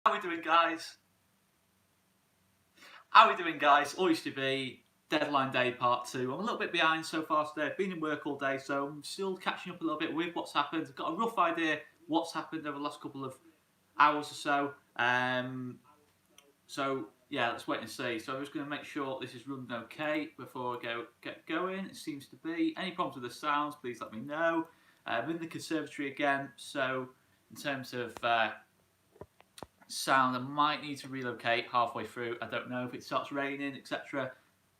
How are we doing, guys? How are we doing, guys? Always to be deadline day part 2. I'm a little bit behind so far today. I've been in work all day, so I'm still catching up a little bit with what's happened. I've got a rough idea what's happened over the last couple of hours or so. So yeah, let's wait and see. So I'm just going to make sure this is running okay before I get going. It seems to be. Any problems with the sounds, please let me know. I'm in the conservatory again, so in terms of sound, I might need to relocate halfway through. I don't know if it starts raining, etc.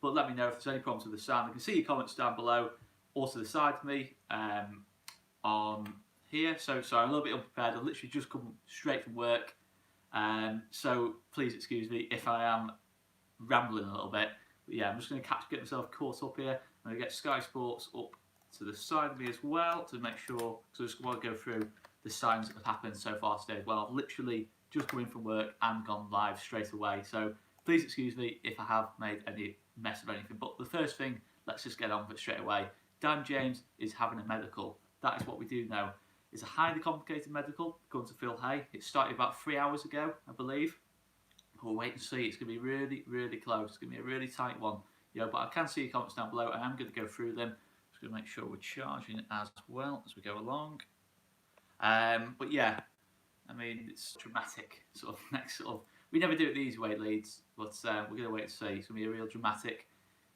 But let me know if there's any problems with the sound. I can see your comments down below, or to the side of me on here. So sorry, I'm a little bit unprepared. I've literally just come straight from work. So please excuse me if I am rambling a little bit. But yeah, I'm just going to get myself caught up here. I'm going to get Sky Sports up to the side of me as well to make sure, because I just want to go through the signs that have happened so far today as well. I've literally just come in from work and gone live straight away. So please excuse me if I have made any mess of anything. But the first thing, let's just get on with it straight away. Dan James is having a medical. That is what we do know. It's a highly complicated medical, according to Phil Hay. It started about 3 hours ago, I believe. We'll wait and see. It's going to be really, really close. It's going to be a really tight one. But I can see your comments down below. I am going to go through them. Just going to make sure we're charging it as well as we go along. But yeah, I mean, it's dramatic sort of next sort of. We never do it the easy way, Leeds, but we're going to wait and see. It's going to be a real dramatic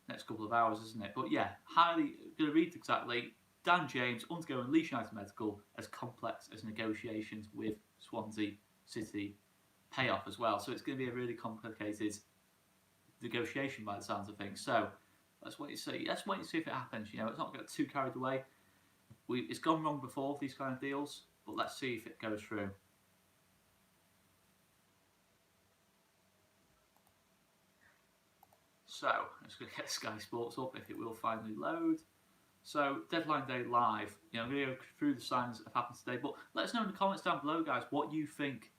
next couple of hours, isn't it? But yeah, highly going to read exactly. Dan James undergoing Leeds United medical as complex as negotiations with Swansea City pay off as well. So it's going to be a really complicated negotiation by the sounds of things. So let's wait and see. Let's wait and see if it happens. It's not got too carried away. It's gone wrong before, these kind of deals, but let's see if it goes through. So I'm just going to get Sky Sports up if it will finally load. So deadline day live. I'm going to go through the signs that have happened today, but let us know in the comments down below, guys, what you think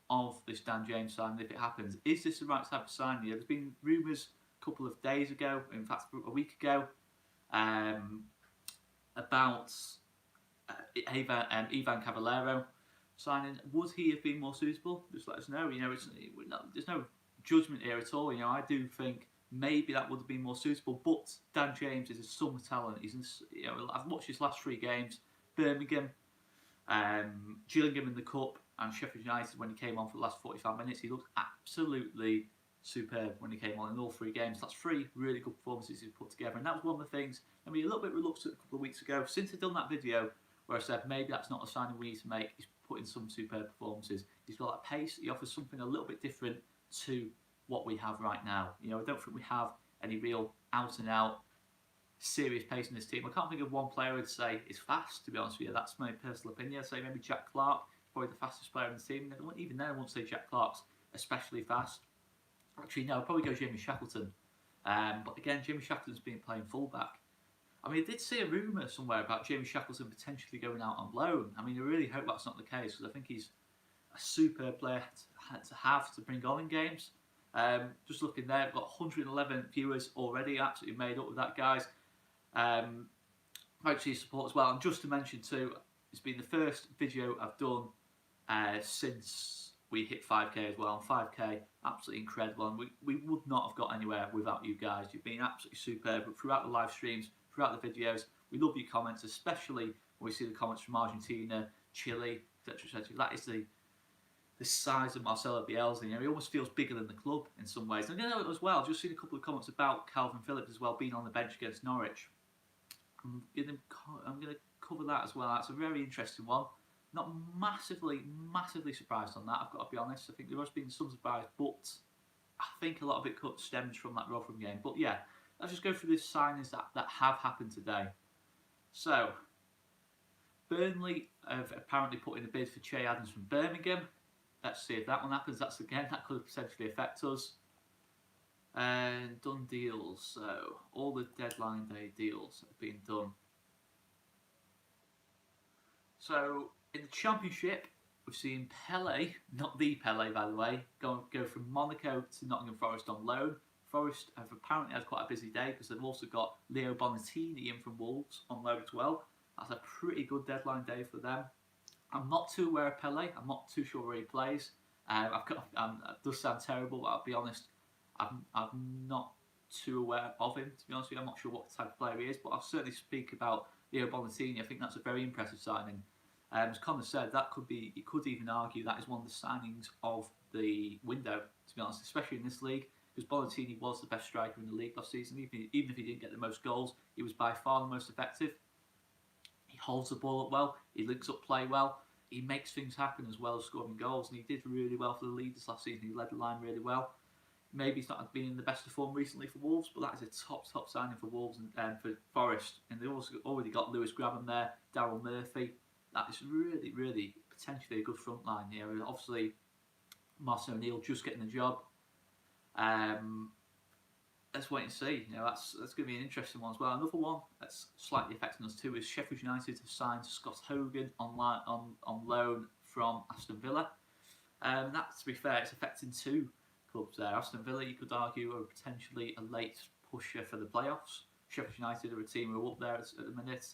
of this Dan James sign if it happens. Is this the right type of sign? There's been rumours a couple of days ago, in fact a week ago, about Ivan Cavallero signing. Would he have been more suitable? Just let us know. There's no judgment here at all. I do think maybe that would have been more suitable, but Dan James is a summer talent. I've watched his last 3 games: Birmingham, Gillingham in the Cup, and Sheffield United when he came on for the last 45 minutes. He looked absolutely superb when he came on in all 3 games. That's 3 really good performances he's put together, and that was one of the things. A little bit reluctant a couple of weeks ago, since I've done that video where I said maybe that's not a signing we need to make. He's put in some superb performances. He's got that pace. He offers something a little bit different to what we have right now. I don't think we have any real out and out serious pace in this team. I can't think of one player I'd say is fast, to be honest with you. That's my personal opinion. I'd say maybe Jack Clark, probably the fastest player in the team. Even then, I won't say Jack Clark's especially fast. Actually, no, I'd probably go Jamie Shackleton. But again, Jamie Shackleton's been playing fullback. I did see a rumour somewhere about Jamie Shackleton potentially going out on loan. I really hope that's not the case, because I think he's a super player to have to bring on in games. Just looking there, I've got 111 viewers already, absolutely made up with that, guys. Thanks for your support as well. And just to mention too, it's been the first video I've done since we hit 5k as well. And 5k, absolutely incredible. And we would not have got anywhere without you guys. You've been absolutely superb throughout the live streams, throughout the videos. We love your comments, especially when we see the comments from Argentina, Chile, etc. That is the size of Marcelo Bielsa. He almost feels bigger than the club in some ways. And as well, I've just seen a couple of comments about Calvin Phillips as well being on the bench against Norwich. I'm going to cover that as well. That's a very interesting one. Not massively surprised on that, I've got to be honest. I think there has been some surprise, but I think a lot of it stems from that Rotherham game. But yeah, let's just go through the signings that have happened today. So, Burnley have apparently put in a bid for Che Adams from Birmingham. Let's see if that one happens. That could potentially affect us. And done deals. So all the deadline day deals have been done. So in the Championship, we've seen Pele, not the Pele by the way, go from Monaco to Nottingham Forest on loan. Forest have apparently had quite a busy day because they've also got Leo Bonatini in from Wolves on loan as well. That's a pretty good deadline day for them. I'm not too aware of Pele. I'm not too sure where he plays. It does sound terrible, but I'll be honest, I'm not too aware of him, to be honest with you. I'm not sure what type of player he is, but I'll certainly speak about Leo Bonatini. I think that's a very impressive signing. As Conor said, you could even argue that is one of the signings of the window, to be honest, especially in this league, because Bonatini was the best striker in the league last season. Even if he didn't get the most goals, he was by far the most effective. He holds the ball up well, he links up play well, he makes things happen as well as scoring goals, and he did really well for the Leeds last season. He led the line really well. Maybe he's not been in the best of form recently for Wolves, but that is a top signing for Wolves and for Forest. And they also already got Lewis Grabban there, Daryl Murphy. That is really potentially a good front line here. And obviously, Martin O'Neill just getting the job. Let's wait and see. That's going to be an interesting one as well. Another one that's slightly affecting us too is Sheffield United have signed Scott Hogan on loan from Aston Villa. That, to be fair, it's affecting two clubs there. Aston Villa, you could argue, are potentially a late pusher for the playoffs. Sheffield United are a team who are up there at the minute.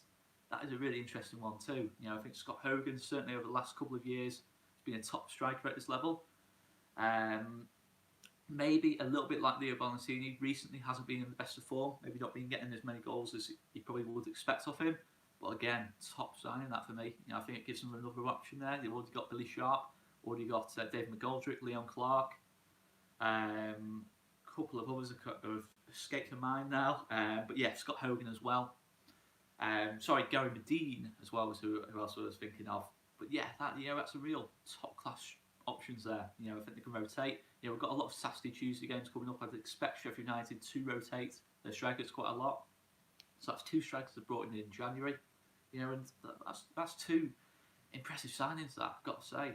That is a really interesting one too. I think Scott Hogan, certainly over the last couple of years, has been a top striker at this level. Maybe a little bit like Leo Bonatini, recently hasn't been in the best of form. Maybe not been getting as many goals as you probably would expect of him. But again, top signing that for me. I think it gives them another option there. They've already got Billy Sharp, already got Dave McGoldrick, Leon Clark. A couple of others have escaped my mind now. But yeah, Scott Hogan as well. Gary Medine as well was who else I was thinking of. But yeah, that's a real top class options there. I think they can rotate. We've got a lot of Saturday, Tuesday games coming up. I'd expect Sheffield United to rotate their strikers quite a lot. So that's two strikers they've brought in January. And that's two impressive signings that I've got to say.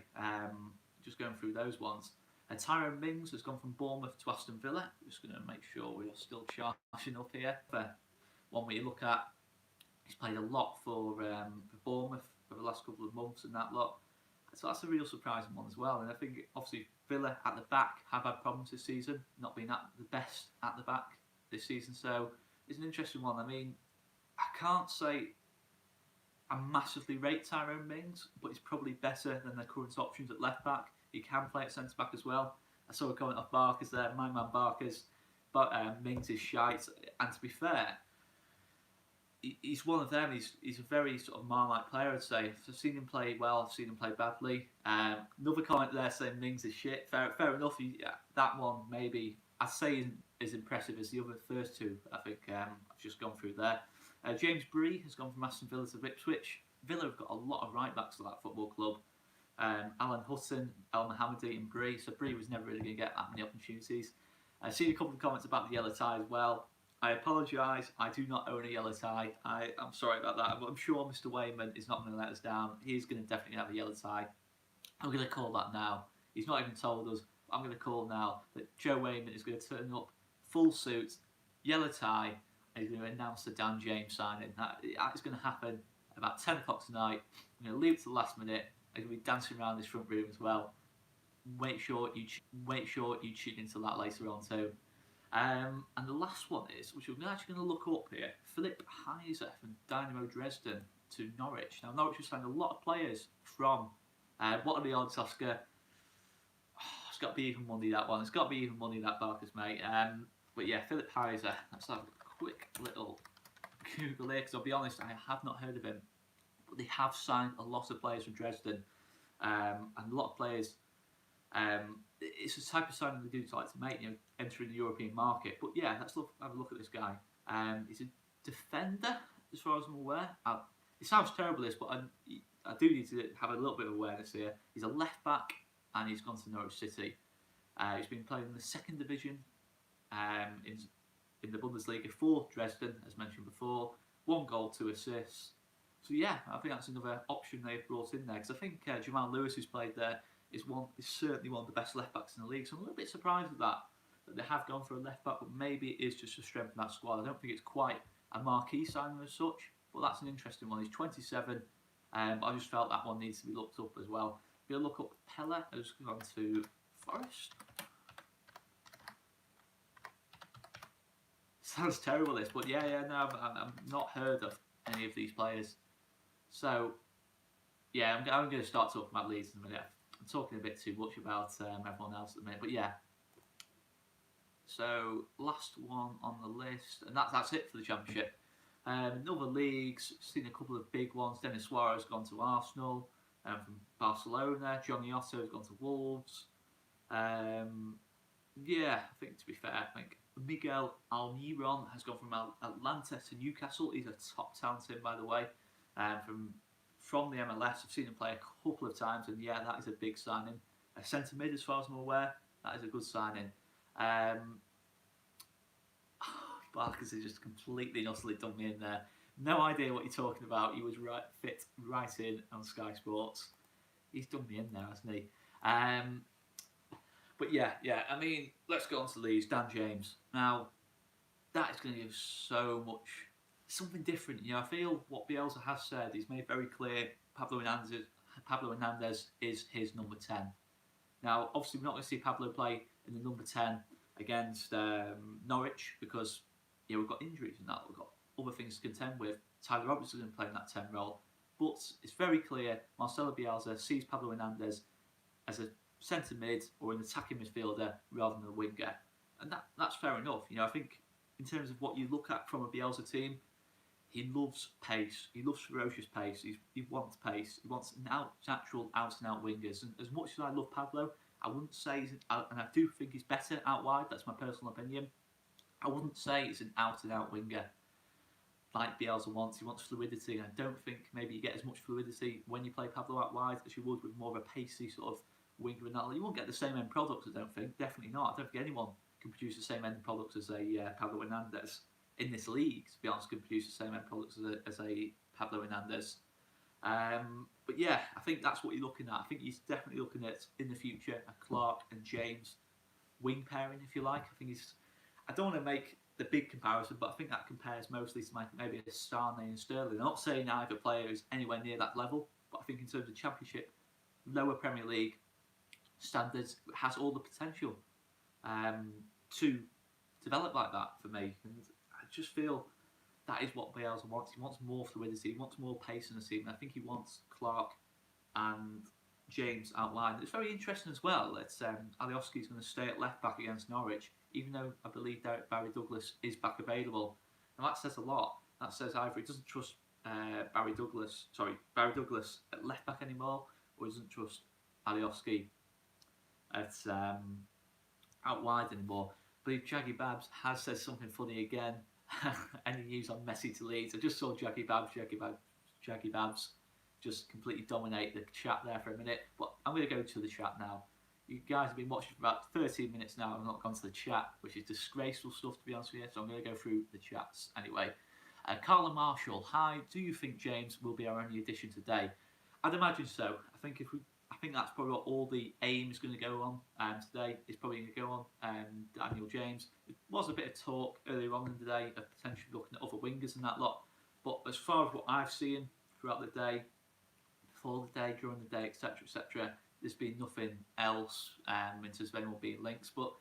Just going through those ones. Tyrone Mings has gone from Bournemouth to Aston Villa. Just going to make sure we are still charging up here. For one where you look at, he's played a lot for Bournemouth for the last couple of months and that lot. So that's a real surprising one as well. And I think obviously Villa at the back have had problems this season, not being at the best at the back this season. So it's an interesting one. I mean, I can't say I massively rate Tyrone Mings, but he's probably better than their current options at left back. He can play at centre back as well. I saw a comment off Barker's there, my man Barker's, but Mings is shite. And to be fair, he's one of them. He's a very sort of Marmite player, I'd say. I've seen him play well, I've seen him play badly. Another comment there saying Mings is shit. Fair enough. That one maybe I'd say isn't as impressive as the other first two. I think I've just gone through there. James Bree has gone from Aston Villa to Ipswich. Villa have got a lot of right backs to that football club. Alan Hutton, El Mohammadi and Bree. So Bree was never really going to get that many opportunities. I've seen a couple of comments about the yellow tie as well. I apologise, I do not own a yellow tie. I'm sorry about that, but I'm sure Mr. Wainman is not going to let us down. He's going to definitely have a yellow tie. I'm going to call that now. He's not even told us. I'm going to call now that Joe Wainman is going to turn up, full suit, yellow tie, and he's going to announce the Dan James signing. That is going to happen about 10 o'clock tonight. I'm going to leave it to the last minute. I'm going to be dancing around this front room as well. Make sure you tune into that later on too. And the last one is, which we're actually going to look up here, Philip Heiser from Dynamo Dresden to Norwich. Now, Norwich has signed a lot of players from what are the odds, Oscar? It's got to be even money, that one. It's got to be even money, that Barker's, mate. But yeah, Philip Heiser. Let's have a quick little Google here, because I'll be honest, I have not heard of him. But they have signed a lot of players from Dresden. And a lot of players... it's the type of signing they do like to make, entering the European market. But yeah, let's have a look at this guy. He's a defender, as far as I'm aware. It sounds terrible, this, but I do need to have a little bit of awareness here. He's a left back, and he's gone to Norwich City. He's been playing in the second division in the Bundesliga for Dresden, as mentioned before. 1 goal, 2 assists. So yeah, I think that's another option they've brought in there, because I think Jamal Lewis, who's played there, is certainly one of the best left backs in the league. So I'm a little bit surprised at that they have gone for a left back, but maybe it is just a strength in that squad. I don't think it's quite a marquee signing as such, but that's an interesting one. He's 27, but I just felt that one needs to be looked up as well. We'll look up Pella, who's gone to Forest. Sounds terrible, this, but yeah, no, I've not heard of any of these players. So yeah, I'm going to start talking about Leeds in a minute. I'm talking a bit too much about everyone else at the minute, but yeah. So last one on the list, and that's it for the Championship. In other leagues, seen a couple of big ones. Denis Suarez gone to Arsenal, from Barcelona. Johnny Otto has gone to Wolves. Yeah, I think to be fair, I think Miguel Almiron has gone from Atlanta to Newcastle. He's a top talent, by the way, from the MLS. I've seen him play a couple of times, and yeah, that is a big signing. A centre mid, as far as I'm aware, that is a good signing. Barkers has just completely and utterly done me in there. No idea what you're talking about. He was fit right in on Sky Sports. He's done me in there, hasn't he? But yeah. I mean, let's go on to Leeds. Dan James. Now, that is going to give so much, something different. You know, I feel what Bielsa has said. He's made very clear. Pablo Hernandez is his number 10. Now, obviously, we're not going to see Pablo play in the number 10 against Norwich because we've got injuries and that. We've got other things to contend with. Tyler Roberts is going to play in that 10 role. But it's very clear Marcelo Bielsa sees Pablo Hernandez as a centre mid or an attacking midfielder rather than a winger. And that's fair enough. You know, I think in terms of what you look at from a Bielsa team, he loves pace. He loves ferocious pace. He wants pace. He wants natural out-and-out wingers. And as much as I love Pablo, I wouldn't say and I do think he's better out wide. That's my personal opinion. I wouldn't say he's an out-and-out winger like Bielsa wants. He wants fluidity, and I don't think maybe you get as much fluidity when you play Pablo out wide as you would with more of a pacey sort of winger. And that you won't get the same end products. I don't think. Definitely not. I don't think anyone can produce the same end products as a Pablo Hernandez in this league. To be honest, can produce the same end products as a Pablo Hernandez. But yeah, I think that's what you're looking at. I think he's definitely looking at, in the future, a Clark and James wing pairing, if you like. I don't want to make the big comparison, but I think that compares mostly to maybe a Starne and Sterling. I'm not saying either player is anywhere near that level, but I think in terms of Championship, lower Premier League standards, has all the potential to develop like that for me. And I just feel that is what Bielsa wants. He wants more fluidity. He wants more pace in the team. And I think he wants Clark and James outlined. It's very interesting as well that Alioski is going to stay at left back against Norwich, even though I believe Barry Douglas is back available. And that says a lot. That says either he doesn't trust Barry Douglas at left back anymore, or he doesn't trust Alioski at out wide anymore. I believe Jaggy Babs has said something funny again. Any news on Messi to Leeds? I just saw Jaggy Babs just completely dominate the chat there for a minute. But I'm going to go to the chat now. You guys have been watching for about 13 minutes now. I've not gone to the chat, which is disgraceful stuff, to be honest with you. So I'm going to go through the chats anyway. Carla Marshall, hi. Do you think James will be our only addition today? I'd imagine so. I think that's probably what all the aim is going to go on today. Is probably going to go on Daniel James. There was a bit of talk earlier on in the day of potentially looking at other wingers and that lot. But as far as what I've seen throughout the day, before the day, during the day, etc., there's been nothing else in terms of anyone being links. But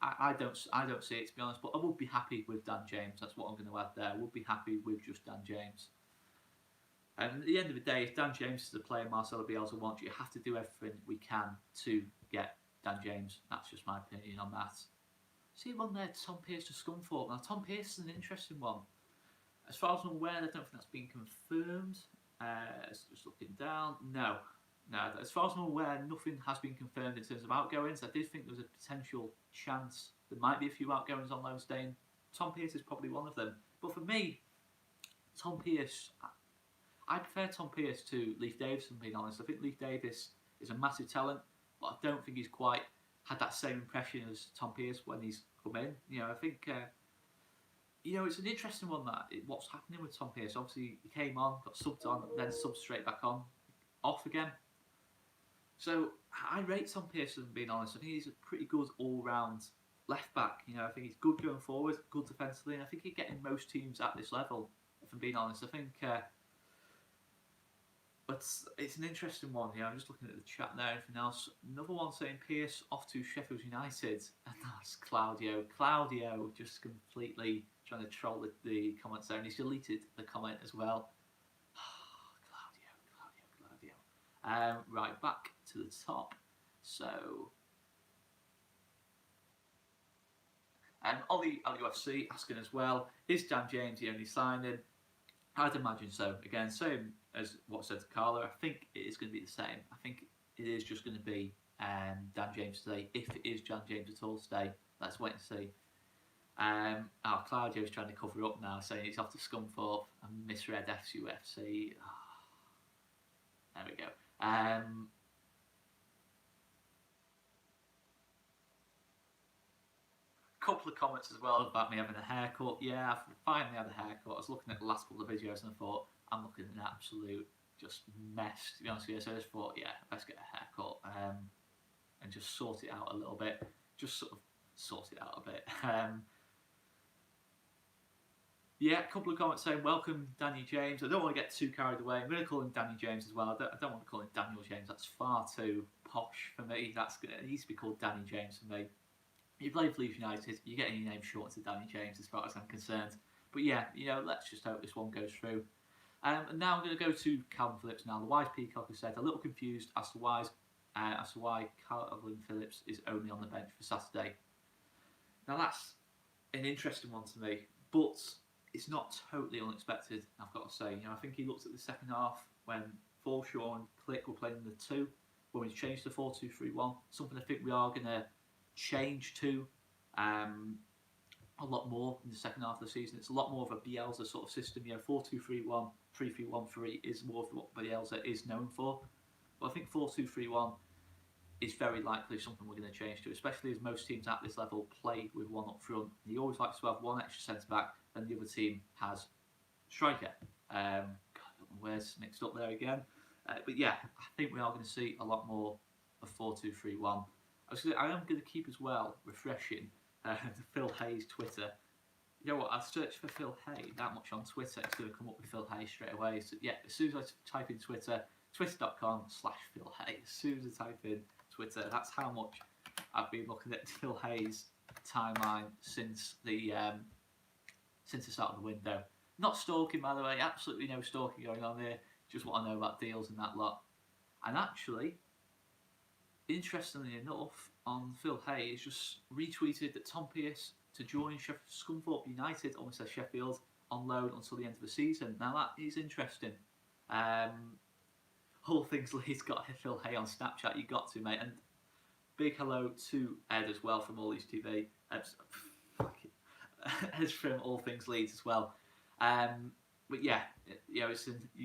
I don't see it, to be honest. But I would be happy with Dan James. That's what I'm going to add there. I would be happy with just Dan James. And at the end of the day, if Dan James is the player Marcelo Bielsa wants, you have to do everything we can to get Dan James. That's just my opinion on that. See one there, Tom Pearce to Scunthorpe. Now, Tom Pearce is an interesting one. As far as I'm aware, I don't think that's been confirmed. Just looking down. No. As far as I'm aware, nothing has been confirmed in terms of outgoings. I did think there was a potential chance there might be a few outgoings on loan staying. Tom Pearce is probably one of them. But for me, Tom Pearce, I prefer Tom Pearce to Leif Davison, being honest. I think Leif Davis is a massive talent, but I don't think he's quite had that same impression as Tom Pearce when he's come in. I think it's an interesting one, what's happening with Tom Pearce. Obviously, he came on, got subbed on, then subbed straight back on, off again. So I rate Tom Pearce, being honest. I think he's a pretty good all-round left back. I think he's good going forward, good defensively, and I think he'd get in most teams at this level. If I'm being honest, I think. But it's an interesting one here. I'm just looking at the chat there. Anything else? Another one saying Pearce off to Sheffield United. And that's Claudio. Claudio just completely trying to troll the comments there. And he's deleted the comment as well. Claudio. Right, back to the top. So, Ollie LUFC asking as well, is Dan James the only signing? I'd imagine so. Again, same as what I said to Carla. I think it is going to be the same. I think it is just going to be Dan James today. If it is Dan James at all today, let's wait and see. Claudio's trying to cover up now, saying he's off to Scunthorpe and misread FCUFC. There we go. Couple of comments as well about me having a haircut. Yeah, I've finally had a haircut. I was looking at the last couple of videos and I thought, I'm looking at an absolute just mess, to be honest with you. So I just thought, yeah, let's get a haircut and just sort it out a little bit. Just sort of sort it out a bit. Yeah, a couple of comments saying, welcome Danny James. I don't want to get too carried away. I'm going to call him Danny James as well. I don't want to call him Daniel James. That's far too posh for me. It needs to be called Danny James for me. You play for Leeds United, you're getting your name shortened to Danny James as far as I'm concerned. But yeah, let's just hope this one goes through. And now I'm going to go to Calvin Phillips now. The Wise Peacock has said, a little confused as to why Calvin Phillips is only on the bench for Saturday. Now that's an interesting one to me, but it's not totally unexpected, I've got to say. I think he looked at the second half when Forshaw and Click were playing the two, when we changed to 4-2-3-1, something I think we are going to change to a lot more in the second half of the season. It's a lot more of a Bielsa sort of system. 4-2-3-1, 3-3-1-3 is more of what Bielsa is known for. But I think 4-2-3-1 is very likely something we're going to change to, especially as most teams at this level play with one up front. He always likes to have one extra centre back, and the other team has striker. God, where's mixed up there again? But yeah, I think we are going to see a lot more of 4-2-3-1. I am going to keep as well refreshing the Phil Hayes Twitter. You know what? I'll search for Phil Hay that much on Twitter. It's going to come up with Phil Hay straight away. So yeah, as soon as I type in Twitter, twitter.com/Phil Hay. As soon as I type in Twitter, that's how much I've been looking at Phil Hayes' timeline since the start of the window. Not stalking, by the way. Absolutely no stalking going on here. Just want to know about deals and that lot. And actually, interestingly enough, on Phil Hay, he's just retweeted that Tom Pearce to join Scunthorpe United, almost says Sheffield, on loan until the end of the season. Now that is interesting. All things Leeds got Phil Hay on Snapchat. You got to, mate. And big hello to Ed as well from Leeds TV. Ed's from All Things Leeds as well. But yeah, you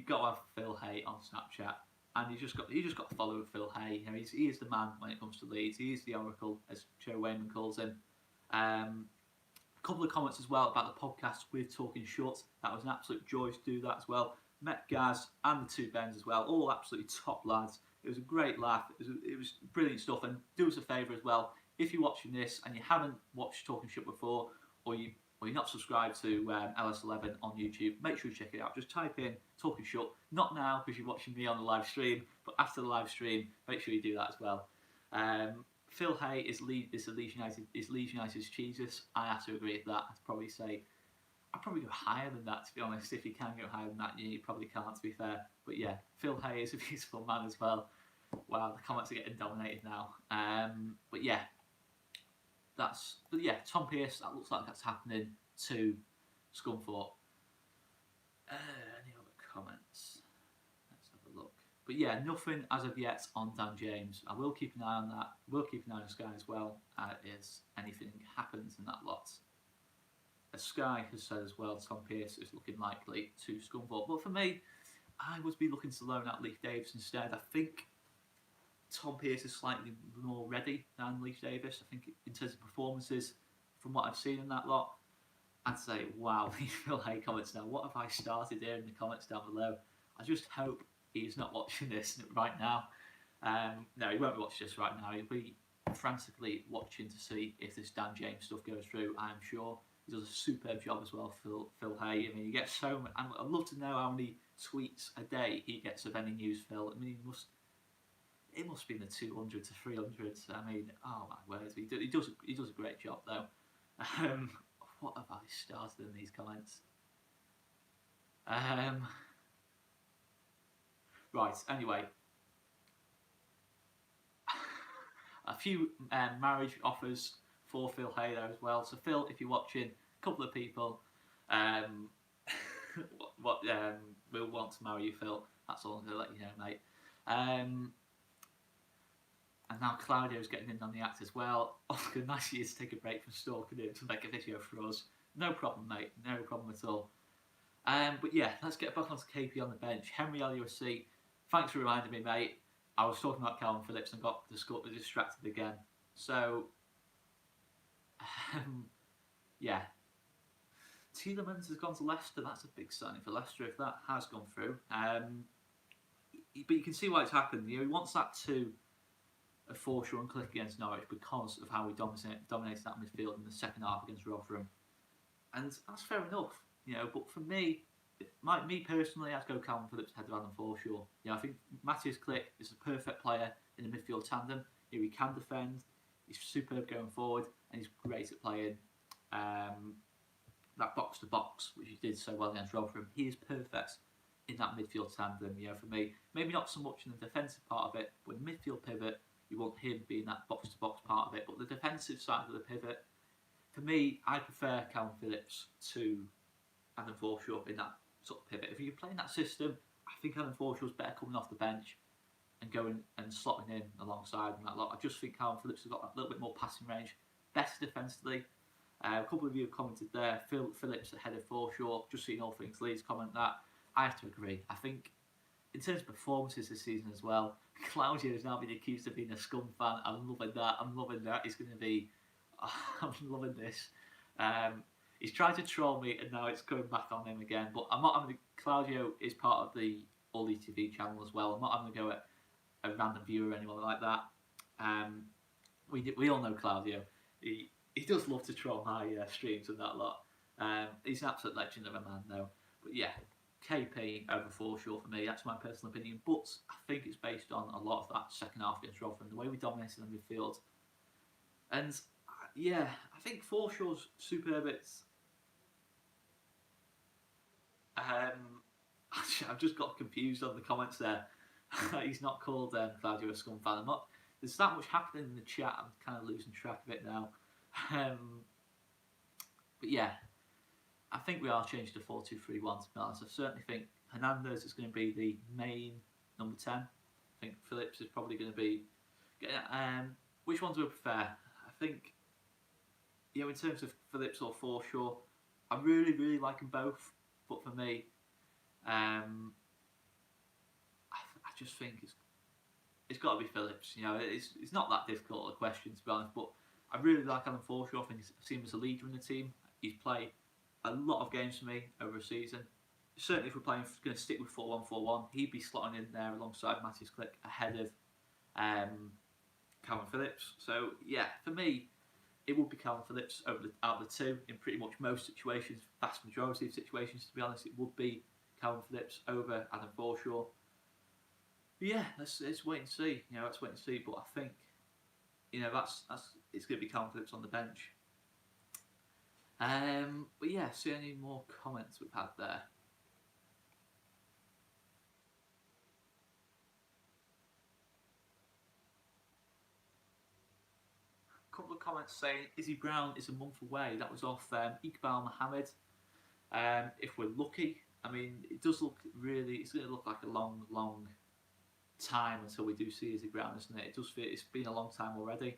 got to have Phil Hay on Snapchat. And you just got to follow Phil Hay. He is the man when it comes to Leeds. He is the oracle, as Joe Wainman calls him. A couple of comments as well about the podcast with Talking Short. That was an absolute joy to do that as well. Met Gaz and the two Bens as well. All absolutely top lads. It was a great laugh. It was brilliant stuff. And do us a favour as well. If you're watching this and you haven't watched Talking Short before, or you're not subscribed to LS11 on YouTube, make sure you check it out. Just type in Talking Short. Not now because you're watching me on the live stream, but after the live stream, make sure you do that as well. Phil Hay is Leeds United's Jesus. I have to agree with that. I'd probably go higher than that, to be honest. If you can go higher than that, you probably can't, to be fair. But yeah, Phil Hay is a beautiful man as well. Wow, the comments are getting dominated now. But yeah, Tom Pearce, that looks like that's happening to Scunthorpe. Any other comments? Let's have a look. But yeah, nothing as of yet on Dan James. I will keep an eye on that. We'll keep an eye on Sky as well, as anything happens in that lot. As Sky has said as well, Tom Pearce is looking likely to Scunthorpe. But for me, I would be looking to loan out Leif Davis instead. I think Tom Pearce is slightly more ready than Leif Davis. I think in terms of performances, from what I've seen in that lot, I'd say, wow, Phil Hay comments now. What have I started here in the comments down below? I just hope he's not watching this right now. No, he won't be watching this right now. He'll be frantically watching to see if this Dan James stuff goes through, I'm sure. He does a superb job as well, Phil Hay. I mean, he gets so much. I'd love to know how many tweets a day he gets of any news, Phil. I mean, it must be in the 200 to 300. I mean, oh my word, he does a great job though. What have I started in these comments? Right. Anyway, A few marriage offers for Phil Halo as well. So Phil, if you're watching, a couple of people will want to marry you, Phil. That's all I'm going to let you know, mate. And now Claudio's getting in on the act as well. Oscar, nice of you to take a break from stalking him to make a video for us. No problem, mate. No problem at all. But yeah, let's get back onto KP on the bench. Henry LUFC, thanks for reminding me, mate. I was talking about Calvin Phillips and got distracted again. So, yeah. Tielemans has gone to Leicester. That's a big signing for Leicester if that has gone through. But you can see why it's happened. He wants that to a Forshaw click against Norwich because of how we dominated that midfield in the second half against Rotherham. And that's fair enough, but for me personally, I'd go Calvin Phillips ahead of Adam Forshaw. I think Matthias Click is the perfect player in the midfield tandem. He can defend, he's superb going forward, and he's great at playing that box to box, which he did so well against Rotherham. He is perfect in that midfield tandem. For me, maybe not so much in the defensive part of it, but in midfield pivot, you want him being that box to box part of it. But the defensive side of the pivot, for me, I prefer Calvin Phillips to Adam Forshaw in that sort of pivot. If you're playing that system, I think Adam Forshaw's better coming off the bench and going and slotting in alongside him that lot. I just think Calvin Phillips has got a little bit more passing range, better defensively. A couple of you have commented there, Phillips ahead of Forshaw. Just seeing all things Leeds comment that. I have to agree. I think in terms of performances this season as well, Claudio has now been accused of being a scum fan. I'm loving that. It's going to be... I'm loving this. He's tried to troll me and now it's coming back on him again. But I'm not having Claudio is part of the ALTV channel as well. I'm not having to go at a random viewer or anyone like that. We all know Claudio. He does love to troll my streams and that lot. He's an absolute legend of a man though. But yeah, KP over Forshaw for me. That's my personal opinion. But I think it's based on a lot of that second half against Rotherham, the way we dominated the midfield. And yeah, I think Forshaw's superb. I've just got confused on the comments there. He's not called Claudio a scum fan. There's that much happening in the chat. I'm kind of losing track of it now. But yeah, I think we are changed to 4-2-3-1 to be honest. I certainly think Hernandez is going to be the main number 10. I think Phillips is probably going to be... which one do I prefer? I think, in terms of Phillips or Forshaw, I really, really like them both. But for me, I just think it's got to be Phillips. It's not that difficult a question to be honest. But I really like Adam Forshaw. I think I've seen him as a leader in the team. He's played a lot of games for me over a season. Certainly, if we're going to stick with 4-1-4-1, he'd be slotting in there alongside Matthias Click ahead of Calvin Phillips. So yeah, for me, it would be Calvin Phillips out of the two in pretty much most situations, vast majority of situations. To be honest, it would be Calvin Phillips over Adam Forshaw. But yeah, let's wait and see. Let's wait and see. But I think that's it's going to be Calvin Phillips on the bench. But yeah, see any more comments we've had there. A couple of comments saying Izzy Brown is a month away. That was off Iqbal Mohammed. If we're lucky, it does look really. It's going to look like a long, long time until we do see Izzy Brown, isn't it? It does feel it's been a long time already.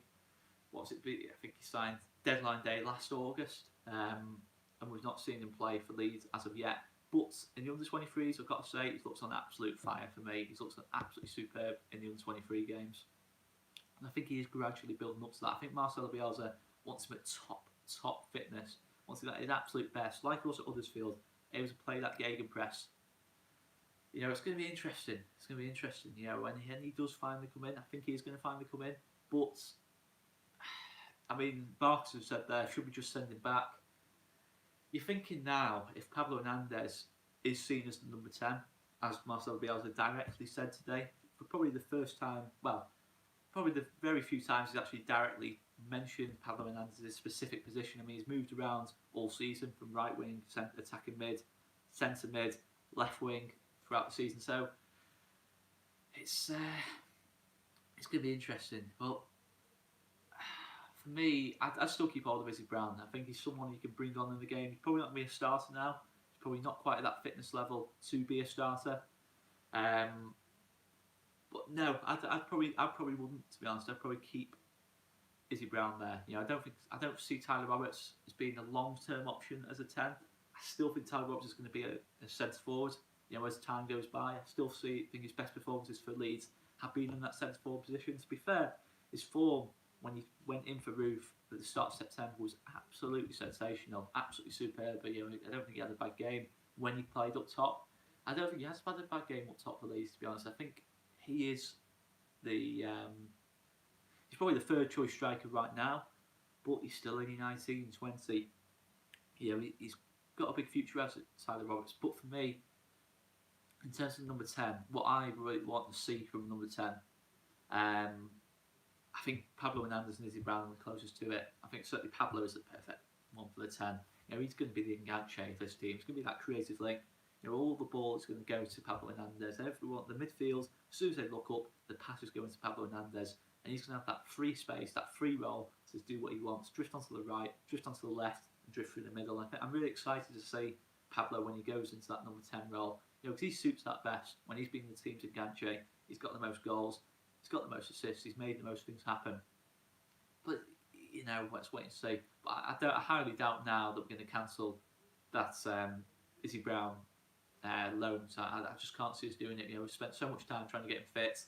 What's it been? I think he signed deadline day last August, and we've not seen him play for Leeds as of yet. But in the under-23s, I've got to say, he looks on absolute fire for me. He looks absolutely superb in the under-23 games. And I think he is gradually building up to that. I think Marcelo Bielsa wants him at top fitness. Wants him at his absolute best. Like also at Huddersfield, able to play that gegenpress. It's going to be interesting. It's going to be interesting. When he does finally come in, I think he is going to finally come in. But, Barks have said there, should we just send him back? You're thinking now, if Pablo Hernandez is seen as the number 10, as Marcelo Bielsa directly said today, for probably the first time, probably the very few times he's actually directly mentioned Pablo Hernandez's specific position. He's moved around all season from right wing, attacking mid, centre mid, left wing throughout the season. So it's going to be interesting. Well, for me, I'd still keep hold of Izzy Brown. I think he's someone you can bring on in the game. He's probably not going to be a starter now. He's probably not quite at that fitness level to be a starter. But no, I probably wouldn't, to be honest. I'd probably keep Izzy Brown there. You know, I don't see Tyler Roberts as being a long-term option as a 10. I still think Tyler Roberts is going to be a centre forward. You know, as time goes by, I still think his best performances for Leeds have been in that centre forward position. To be fair, his form when he went in for Roof at the start of September was absolutely sensational, absolutely superb. But, you know, I don't think he had a bad game when he played up top. I don't think he has had a bad game up top for Leeds, to be honest. I think he is he's probably the third choice striker right now, but he's still only 19, 20. You know, he's got a big future as Tyler Roberts. But for me, in terms of number 10, what I really want to see from number 10, I think Pablo Hernandez and Izzy Brown are the closest to it. I think certainly Pablo is the perfect one for the 10. You know, he's going to be the enganche of this team. He's going to be that creative link. You know, all the ball is going to go to Pablo Hernandez. Everyone, the midfield, as soon as they look up, the pass is going to Pablo Hernandez. And he's going to have that free space, that free roll to do what he wants. Drift onto the right, drift onto the left, and drift through the middle. I'm really excited to see Pablo when he goes into that number 10 role. You know, because he suits that best. When he's been the team's enganche, he's got the most goals, he's got the most assists, he's made the most things happen. But, you know, let's wait and see. But I highly doubt now that we're going to cancel that Izzy Brown loan. So I just can't see us doing it. You know, we've spent so much time trying to get him fit.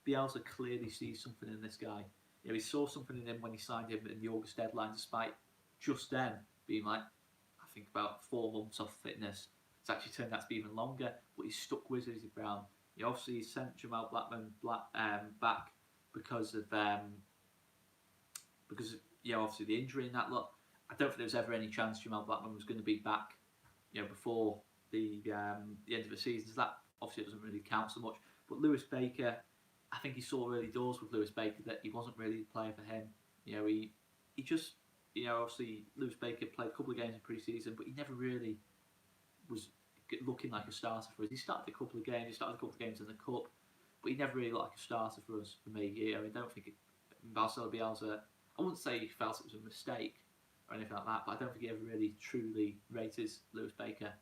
Bielsa clearly sees something in this guy. You know, he saw something in him when he signed him in the August deadline, despite just then being like, I think about 4 months off fitness. It's actually turned out to be even longer, but he's stuck with Izzy Brown. He obviously sent Jamal Blackman back because of you know, obviously the injury and that lot. I don't think there was ever any chance Jamal Blackman was going to be back, you know, before the end of the season. So that obviously doesn't really count so much. But Lewis Baker, I think he saw early doors with Lewis Baker that he wasn't really the player for him. You know, he just, you know, obviously Lewis Baker played a couple of games in pre-season, but he never really was looking like a starter for us. He started a couple of games, in the Cup, but he never really looked like a starter for us, for me. You know, I don't think Marcelo Bielsa, I wouldn't say he felt it was a mistake or anything like that, but I don't think he ever really truly rated Lewis Baker.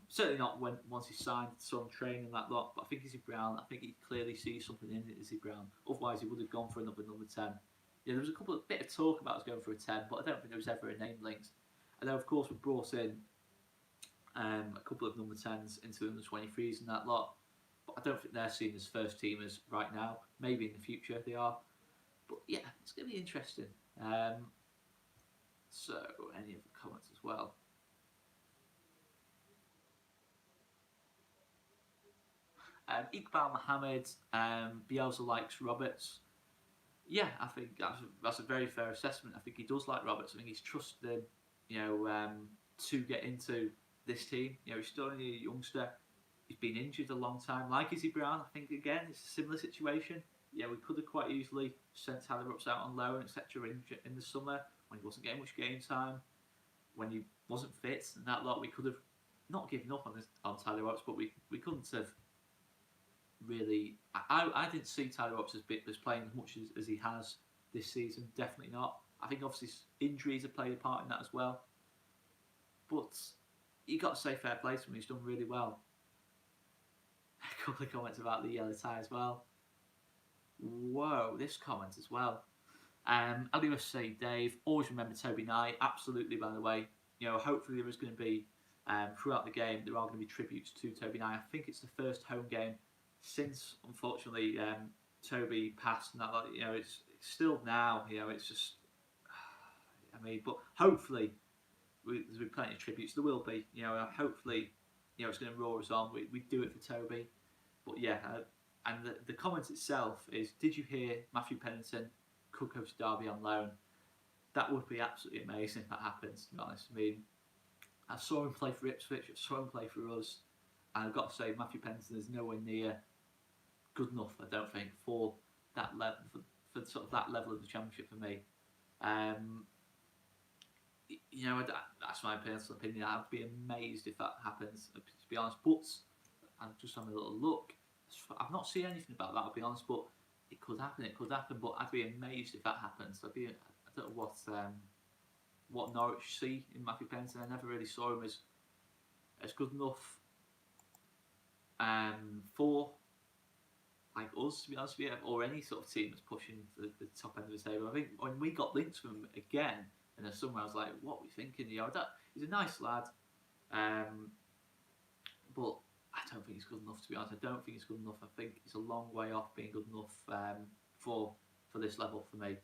Certainly not once he signed some training and that lot, but I think Izzy Brown, I think he clearly sees something in Izzy Brown. Otherwise, he would have gone for another number 10. Yeah, there was a bit of talk about us going for a 10, but I don't think there was ever a name linked. And then, of course, we brought in a couple of number 10s into the under 23s and that lot, but I don't think they're seen as first teamers right now. Maybe in the future they are, but yeah, it's going to be interesting. So, any other comments as well? Iqbal Mohammed, Bielsa likes Roberts. Yeah, I think that's a very fair assessment. I think he does like Roberts. I think he's trusted him, you know, to get into this team. You know, he's still only a youngster. He's been injured a long time. Like Izzy Brown, I think again it's a similar situation. Yeah, we could have quite easily sent Tyler Roberts out on loan, etc. in the summer when he wasn't getting much game time, when he wasn't fit and that lot. We could have not given up on Tyler Roberts, but we couldn't have really. I didn't see Tyler Roberts as playing as much as he has this season. Definitely not. I think obviously injuries have played a part in that as well. But you got to say fair play to him. He's done really well. A couple of comments about the yellow tie as well. Whoa, this comment as well. LUFC Dave, always remember Toby Knight. Absolutely, by the way. You know, hopefully there is going to be throughout the game there are going to be tributes to Toby Knight. I think it's the first home game since, unfortunately, Toby passed and that. You know, it's still now. You know, it's just. I mean, but hopefully there's been plenty of tributes. There will be. You know, hopefully, you know, it's going to roar us on. We do it for Toby. But yeah, and the comment itself is: did you hear Matthew Pennington could go to Derby on loan? That would be absolutely amazing if that happens. To be honest, I mean, I saw him play for Ipswich. I saw him play for us, and I've got to say, Matthew Pennington is nowhere near good enough. I don't think for that level, for sort of that level of the Championship for me. You know, that's my personal opinion. I'd be amazed if that happens, to be honest. But I'm just having a little look. I've not seen anything about that, I'll be honest, but it could happen. But I'd be amazed if that happens. I'd be don't know what Norwich see in Matthew Pennington. I never really saw him as good enough for like us, to be honest with you, or any sort of team that's pushing for the top end of the table. I think when we got linked to him again in the summer, I was like, what are we thinking? He's a nice lad, but I don't think he's good enough, to be honest. I don't think he's good enough. I think he's a long way off being good enough for this level for me.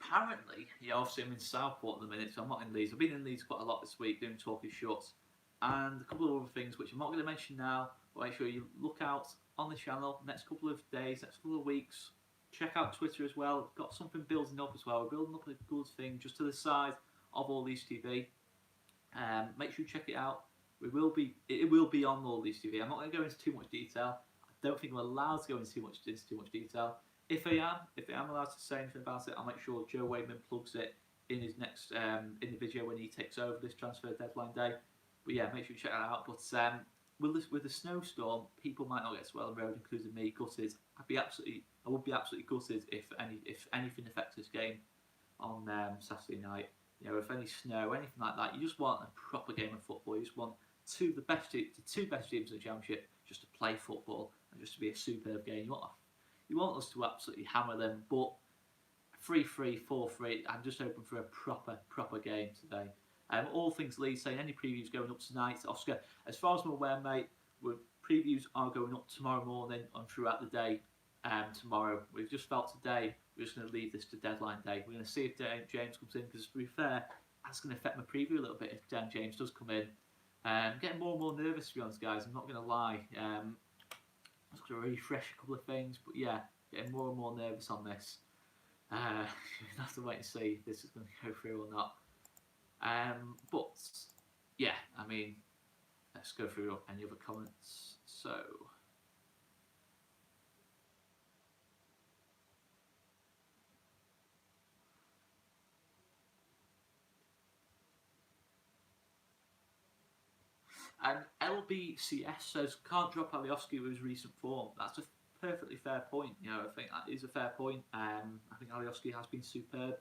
Apparently, obviously I'm in Southport at the minute, so I'm not in Leeds. I've been in Leeds quite a lot this week doing talking shorts and a couple of other things which I'm not going to mention now, but make sure you look out on the channel next couple of days, next couple of weeks. Check out Twitter as well. We've got something building up as well. We're building up a good thing just to the side of All Leeds TV. Make sure you check it out. It will be on All Leeds TV. I'm not going to go into too much detail. I don't think I'm allowed to go into too much detail. If I am allowed to say anything about it, I'll make sure Joe Wainman plugs it in his next in the video when he takes over this transfer deadline day. But yeah, make sure you check that out. But with the snowstorm, people might not get to Ellen Road, including me, gutted. I would be absolutely gutted if anything affects this game on Saturday night. If any snow, anything like that, you just want a proper game of football. You just want the two best teams in the Championship just to play football and just to be a superb game. You want us to absolutely hammer them, but 3-3, 4-3, I'm just hoping for a proper game today. All things Leeds saying, any previews going up tonight, Oscar? As far as I'm aware, mate, previews are going up tomorrow morning and throughout the day tomorrow. We've just felt today we're just going to leave this to deadline day. We're going to see if James comes in, because to be fair, that's going to affect my preview a little bit if James does come in. I'm getting more and more nervous, to be honest, guys. I'm not going to lie. I'm just going to refresh a couple of things, but yeah, getting more and more nervous on this. We'll have to wait and see if this is going to go through or not. But yeah, I mean, let's go through any other comments. So. And LBCS says, can't drop Alioski with his recent form. That's a perfectly fair point. I think that is a fair point. I think Alioski has been superb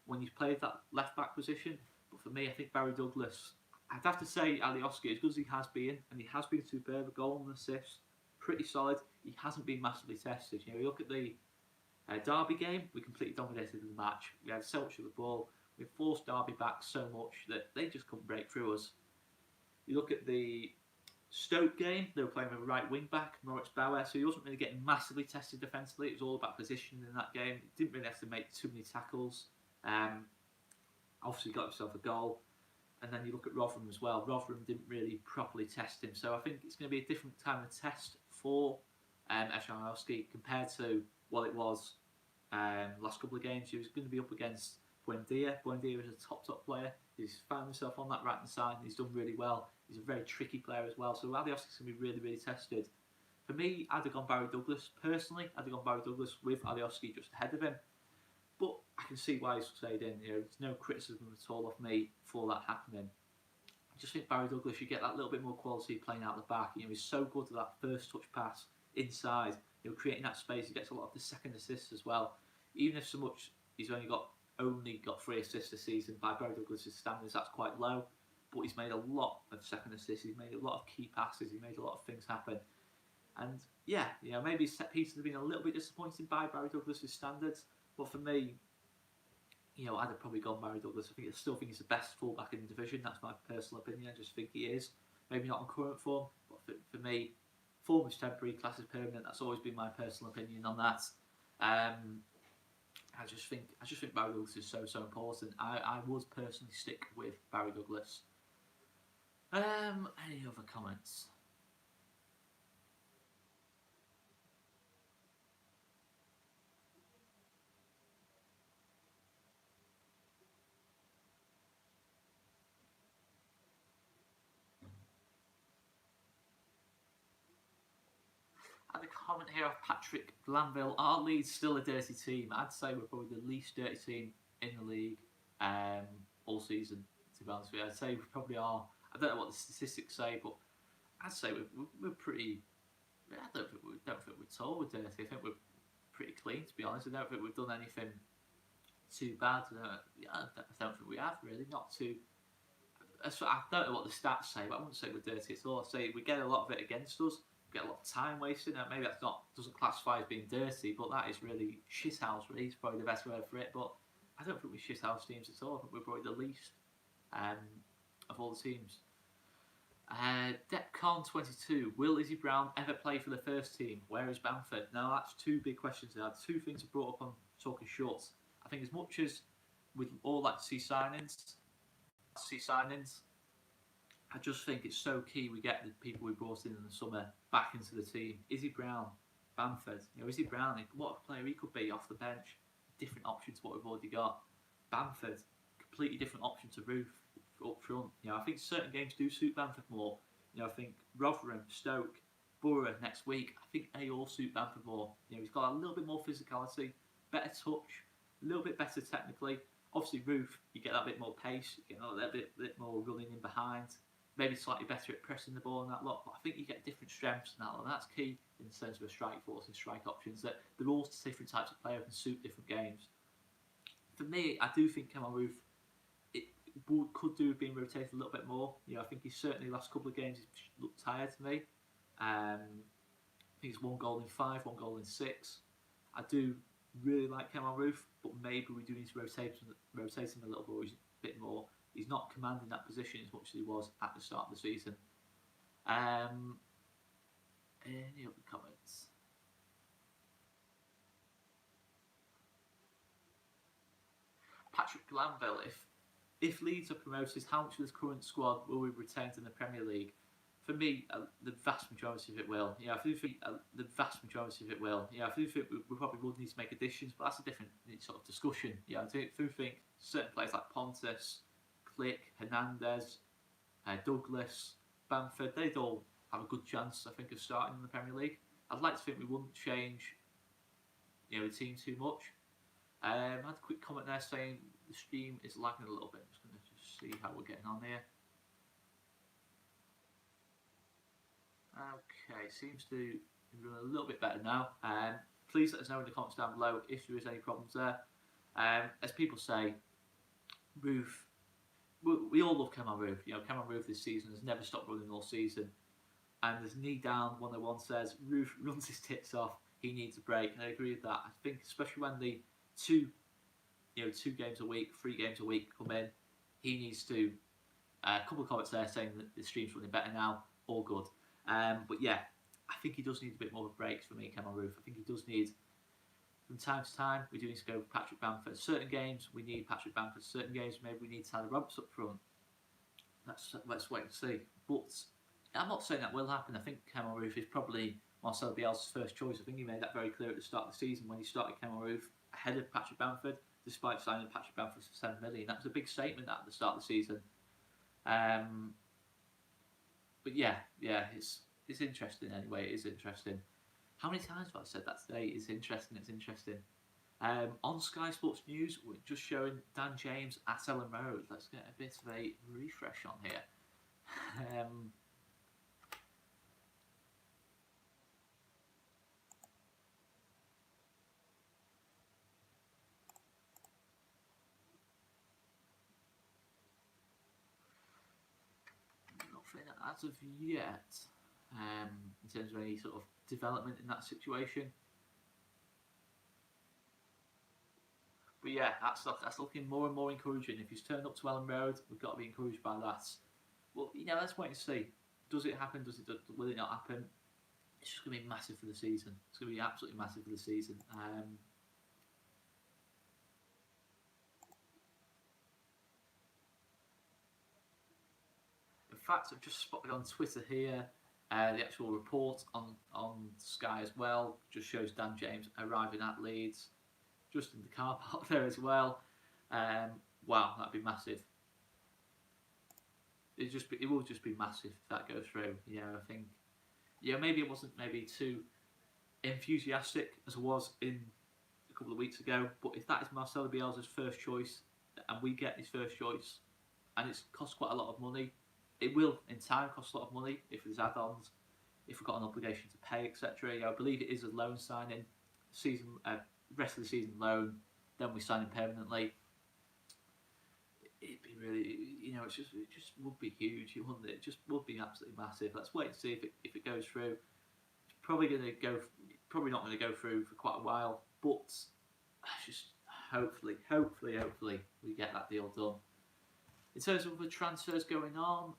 when he's played that left back position. But for me, I think Barry Douglas, I'd have to say Alioski, as good as he has been, and he has been superb, a goal and assist, pretty solid. He hasn't been massively tested. You look at the Derby game, we completely dominated the match. We had so much of the ball. We forced Derby back so much that they just couldn't break through us. You look at the Stoke game, they were playing with a right wing back, Moritz Bauer, so he wasn't really getting massively tested defensively. It was all about positioning in that game. He didn't really have to make too many tackles. Obviously got himself a goal. And then you look at Rotherham as well. Rotherham didn't really properly test him. So I think it's going to be a different kind of test for Alioski compared to what it was last couple of games. He was going to be up against Buendia. Buendia is a top player. He's found himself on that right hand side and he's done really well. He's a very tricky player as well. So Alioski's going to be really tested. For me, I'd have gone Barry Douglas. Personally, I'd have gone Barry Douglas with Alioski just ahead of him. But I can see why he's stayed in. There's no criticism at all of me for that happening. I just think Barry Douglas, you get that little bit more quality playing out the back. He's so good at that first touch pass inside. Creating that space. He gets a lot of the second assists as well. Even if so much he's only got 3 assists this season by Barry Douglas' standards, that's quite low. But he's made a lot of second assists. He's made a lot of key passes. He made a lot of things happen. And yeah, maybe set pieces have been a little bit disappointed by Barry Douglas' standards. But for me, I'd have probably gone Barry Douglas. I still think he's the best fullback in the division. That's my personal opinion. I just think he is. Maybe not on current form, but for me, form is temporary, class is permanent. That's always been my personal opinion on that. I just think Barry Douglas is so important. I would personally stick with Barry Douglas. Any other comments? I had a comment here of Patrick Glanville. Are Leeds still a dirty team? I'd say we're probably the least dirty team in the league all season, to be honest with you. I'd say we probably are. I don't know what the statistics say, but I'd say we're pretty. I don't think we're told we're dirty. I think we're pretty clean, to be honest. I don't think we've done anything too bad. I don't think we have really. Not too. I don't know what the stats say, but I wouldn't say we're dirty at all. I say we get a lot of it against us. We get a lot of time wasting. Maybe that's not doesn't classify as being dirty, but that is really shithouse. Really, is probably the best word for it. But I don't think we shithouse teams at all. I think we're probably the least of all the teams. Depcon 22. Will Izzy Brown ever play for the first team? Where is Bamford? Now that's two big questions there. Two things are brought up on talking shorts. I think as much as we'd all like to see signings, I just think it's so key we get the people we brought in the summer back into the team. Izzy Brown, Bamford. Izzy Brown, what a player he could be off the bench. Different option to what we've already got. Bamford, completely different option to Roof up front. I think certain games do suit Bamford more. I think Rotherham, Stoke, Borough next week, I think they all suit Bamford more. He's got a little bit more physicality, better touch, a little bit better technically. Obviously, Roof, you get that bit more pace, you get a little bit more running in behind, maybe slightly better at pressing the ball and that lot. But I think you get different strengths and that lot. And that's key in terms of a strike force and strike options, that they're all different types of player and suit different games. For me, I do think Kemal Roof could do with being rotated a little bit more. I think he's certainly last couple of games he's looked tired to me. I think it's 1 goal in 5, 1 goal in 6. I do really like Kemal Roof, but maybe we do need to rotate him a little bit more. He's not commanding that position as much as he was at the start of the season. Any other comments? Patrick Glanville, if Leeds are promoted, how much of this current squad will we retain in the Premier League? For me, the vast majority of it will. I do think the vast majority of it will. I do think we probably would need to make additions, but that's a different sort of discussion. I do think certain players like Pontus, Click, Hernandez, Douglas, Bamford, they'd all have a good chance, I think, of starting in the Premier League. I'd like to think we wouldn't change, the team too much. I had a quick comment there saying the stream is lagging a little bit. I'm just going to see how we're getting on here. Okay, seems to be running a little bit better now. Please let us know in the comments down below if there is any problems there. As people say, Roof, we all love Kemal Roof. Kemal Roof this season has never stopped running all season. And as Knee Down 101 says, Roof runs his tits off. He needs a break. And I agree with that. I think especially when the 2 games a week, 3 games a week come in, he needs to. A couple of comments there saying that the stream's running better now. All good. But yeah, I think he does need a bit more of a break for me, Kemal Roof. I think he does need, from time to time, we do need to go with Patrick Bamford. Certain games, we need Patrick Bamford. Certain games, maybe we need Tyler Roberts up front. Let's wait and see. But I'm not saying that will happen. I think Kemal Roof is probably Marcelo Bielsa's first choice. I think he made that very clear at the start of the season when he started Kemal Roof ahead of Patrick Bamford, despite signing Patrick Bamford for 7 million. That was a big statement at the start of the season. But yeah, it's interesting anyway. It is interesting. How many times have I said that today? It's interesting. On Sky Sports News, we're just showing Dan James at Ellen Road. Let's get a bit of a refresh on here. Nothing as of yet, in terms of any sort of development in that situation. But yeah, that's looking more and more encouraging. If he's turned up to Ellen Road, we've got to be encouraged by that. Well, let's wait and see. Does it happen? Will it not happen? It's just going to be massive for the season. It's going to be absolutely massive for the season. In fact, I've just spotted on Twitter here the actual report on Sky as well. Just shows Dan James arriving at Leeds, just in the car park there as well. Wow, that'd be massive. It will just be massive if that goes through. I think. Maybe it wasn't too enthusiastic as it was in a couple of weeks ago. But if that is Marcelo Bielsa's first choice, and we get his first choice, and it's cost quite a lot of money, it will in time cost a lot of money if there's add-ons, if we've got an obligation to pay, etc. I believe it is a loan signing, season rest of the season loan, then we sign him permanently. It'd be really, it just would be huge, wouldn't it? It just would be absolutely massive. Let's wait and see if it goes through. It's probably not going to go through for quite a while, but just hopefully we get that deal done. In terms of other transfers going on,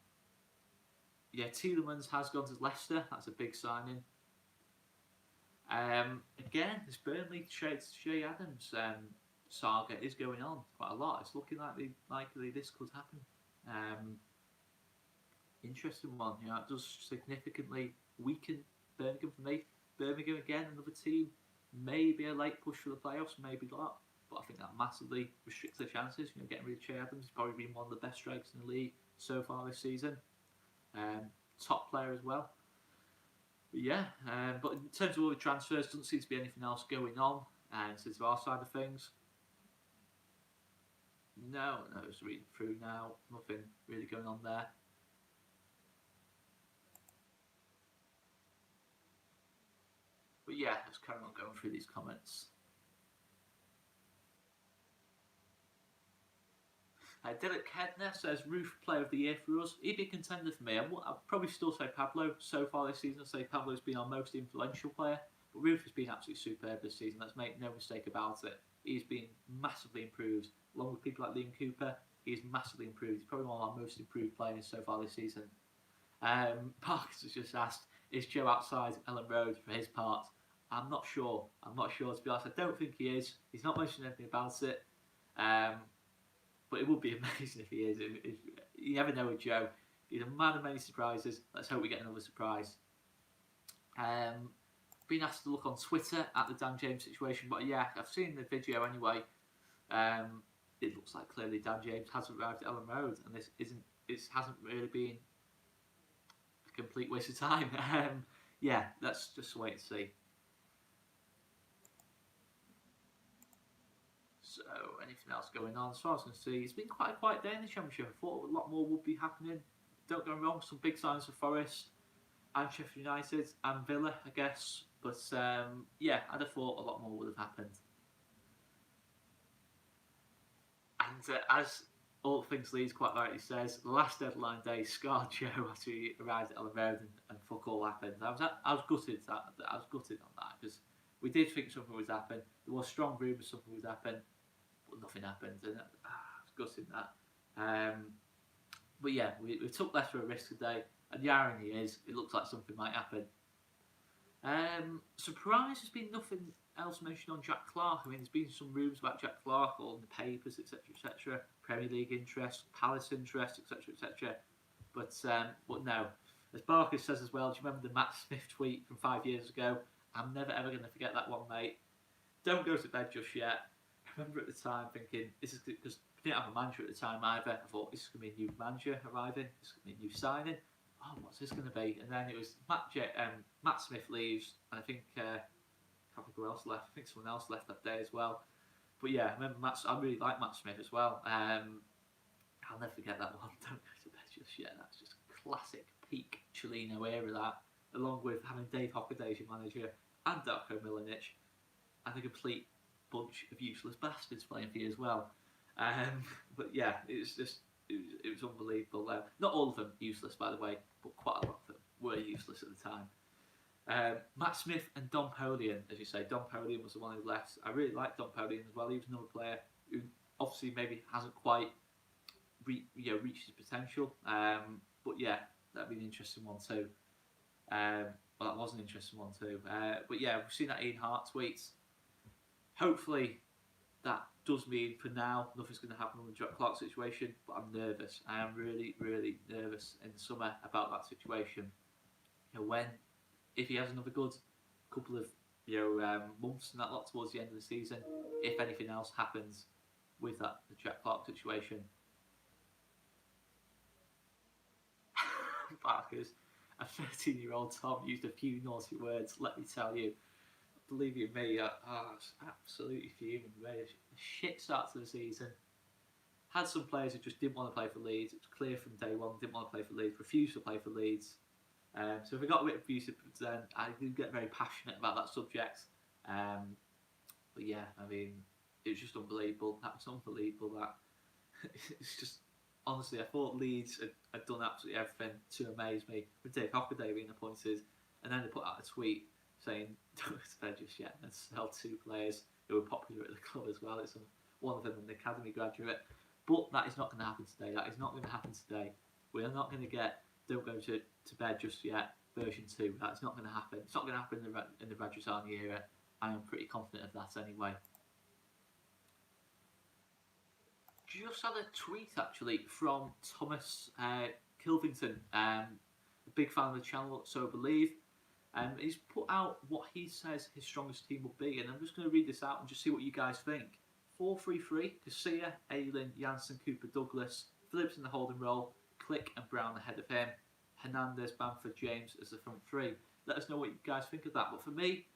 yeah, Tielemans has gone to Leicester. That's a big signing. Again, this Burnley Shay Adams saga is going on quite a lot. It's looking likely this could happen. Interesting one. It does significantly weaken Birmingham for me. Birmingham again, another team. Maybe a late push for the playoffs, maybe not. But I think that massively restricts their chances. Getting rid of Shay Adams, he's probably been one of the best strikers in the league so far this season. Top player as well. But yeah, but in terms of all the transfers, doesn't seem to be anything else going on. And since our side of things, no, just reading through now, nothing really going on there. But yeah, let's carry on going through these comments. Derek Hedner says, Roof Player of the Year for us. He'd be a contender for me. I'd probably still say Pablo so far this season. I'd say Pablo's been our most influential player. But Roof has been absolutely superb this season. Let's make no mistake about it. He's been massively improved. Along with people like Liam Cooper, he's massively improved. He's probably one of our most improved players so far this season. Marcus has just asked, is Joe outside Ellen Road for his part? I'm not sure. To be honest. I don't think he is. He's not mentioned anything about it. But it would be amazing if he is. You never know with Joe. He's a man of many surprises. Let's hope we get another surprise. Been asked to look on Twitter at the Dan James situation, but yeah, I've seen the video anyway. It looks like clearly Dan James has arrived at Ellen Road, and this hasn't really been a complete waste of time. Yeah, let's just wait and see. So, anything else going on? So I was going to see, it's been quite a quiet day in the Championship. I thought a lot more would be happening. Don't get me wrong, some big signs for Forest and Sheffield United and Villa, I guess. But yeah, I'd have thought a lot more would have happened. And as All Things Leeds quite rightly says, the last deadline day scarred Joe after he arrived at Ellen Road and fuck all happened. I was gutted on that because we did think something would happen. There was strong rumours something would happen, but nothing happened, and I was gutted that. But yeah, we took less of a risk today, and the irony is, it looks like something might happen. Surprise, there's been nothing else mentioned on Jack Clark. I mean, there's been some rumours about Jack Clark all in the papers, etc., Premier League interest, Palace interest, etc. But no. As Barker says as well, do you remember the Matt Smith tweet from 5 years ago? I'm never ever going to forget that one, mate. Don't go to bed just yet. I remember at the time thinking, this is because we didn't have a manager at the time either. I thought, this is going to be a new manager arriving, this is going to be a new signing. Oh, what's this going to be? And then it was Matt Smith leaves, and I think, I can't think who else left. I think someone else left that day as well. But yeah, I remember I really like Matt Smith as well. I'll never forget that one. Don't go to bed just yet. That's just classic peak Chelino era, that, along with having Dave Hockaday as your manager and Darko Milanic and a complete bunch of useless bastards playing for you as well. But yeah, it was unbelievable. Not all of them useless, by the way, but quite a lot of them were useless at the time. Matt Smith and Dom Polian, as you say. Dom Polian was the one who left. I really liked Dom Polian as well. He was another player who obviously maybe hasn't quite reached his potential. But yeah, that'd be an interesting one too. Well, that was an interesting one too. But yeah, we've seen that Ian Hart tweets. Hopefully, that does mean for now nothing's going to happen on the Jack Clark situation. But I'm nervous. I am really, really nervous in the summer about that situation. If he has another good couple of months and that lot towards the end of the season, if anything else happens with the Jack Clark situation. Barkers, a 13-year-old Tom used a few naughty words, let me tell you. Believe you me, I was absolutely fuming. A shit start to the season. had some players who just didn't want to play for Leeds. It was clear from day one, didn't want to play for Leeds, refused to play for Leeds. So if I got a bit abusive, then I do get very passionate about that subject. But yeah, I mean, it was just unbelievable. That was unbelievable. That it's just, honestly, I thought Leeds had done absolutely everything to amaze me with Dave Hockaday being appointed, and then they put out a tweet saying don't spend just yet and sell 2 players who were popular at the club as well. It's one of them an academy graduate, but that is not going to happen today. That is not going to happen today. We are not going to get don't go to bed just yet version 2. That's not going to happen. It's not going to happen in the Radrizzani era. I am pretty confident of that anyway. Just had a tweet actually from Thomas Kilvington, a big fan of the channel, so I believe. He's put out what he says his strongest team will be, and I'm just going to read this out and just see what you guys think. 4-3-3, Casilla, Ayling, Janssen, Cooper, Douglas, Phillips in the holding role, Click and Brown ahead of him, Hernandez, Bamford, James as the front 3. Let us know what you guys think of that. But for me,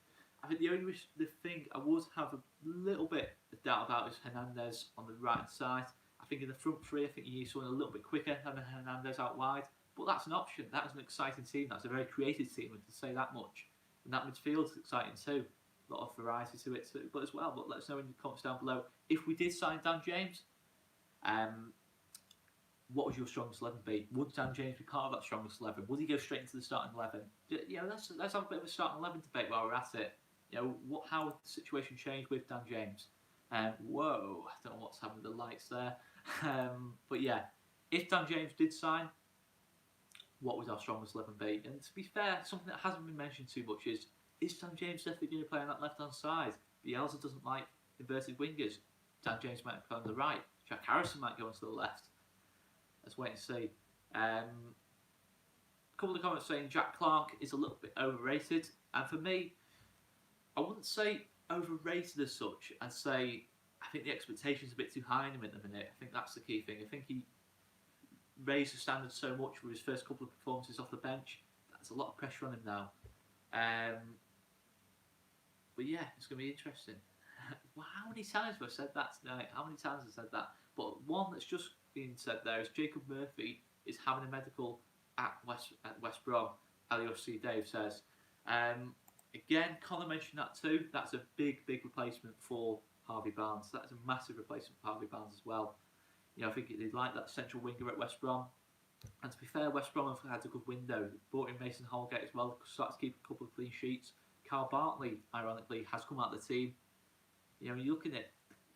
I think the thing I would have a little bit of doubt about is Hernandez on the right side. I think in the front 3, I think you need someone a little bit quicker than Hernandez out wide. But that's an option. That is an exciting team. That's a very creative team, we can say that much. And that midfield is exciting too. A lot of variety to it too, but as well. But let us know in the comments down below. If we did sign Dan James, what would your strongest 11 be? Would Dan James be part of that strongest 11? Would he go straight into the starting 11? You know, let's have a bit of a starting 11 debate while we're at it. You know, how would the situation change with Dan James? Whoa, I don't know what's happened with the lights there. But yeah, if Dan James did sign, what would our strongest 11 be? And to be fair, something that hasn't been mentioned too much is Dan James definitely going to play on that left-hand side? Bielsa doesn't like inverted wingers. Dan James might play on the right. Jack Harrison might go onto the left. Let's wait and see. A couple of comments saying Jack Clark is a little bit overrated. And for me, I wouldn't say overrated as such. I'd say I think the expectations are a bit too high in him at the minute. I think that's the key thing. I think he raised the standards so much with his first couple of performances off the bench. That's a lot of pressure on him now. But yeah, it's going to be interesting. Well, how many times have I said that tonight? How many times have I said that? But one that's just been said there is Jacob Murphy is having a medical at West Brom. LUFC Dave says. Again, Conor mentioned that too. That's a big replacement for Harvey Barnes. That's a massive replacement for Harvey Barnes as well. You know, I think they'd like that central winger at West Brom. And to be fair, West Brom have had a good window. Brought in Mason Holgate as well, started to keep a couple of clean sheets. Carl Bartley, ironically, has come out of the team. You know,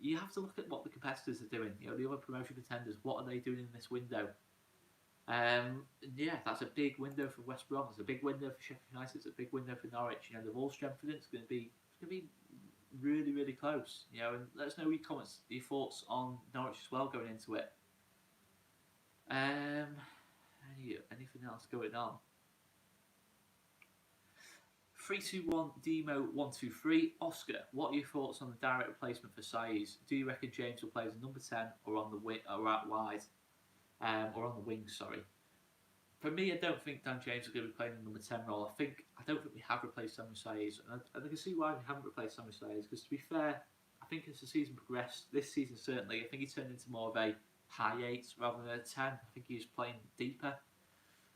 you have to look at what the competitors are doing. You know, the other promotion contenders, what are they doing in this window? Yeah, that's a big window for West Brom. It's a big window for Sheffield United. It's a big window for Norwich. You know, they've all strengthened. It's going to be really close. You know, and let us know your comments, your thoughts on Norwich as well going into it. Anything else going on? 321 Demo 123 Oscar. What are your thoughts on the direct replacement for Saiz? Do you reckon James will play as a number 10 or on the wing or out wide, or on the wing? Sorry. For me, I don't think Dan James is going to be playing the number 10 role. I don't think we have replaced Samu Saiz, and I can see why we haven't replaced Samu Saiz. Because to be fair, I think as the season progressed, this season certainly, I think he turned into more of a high 8 rather than a 10. I think he was playing deeper.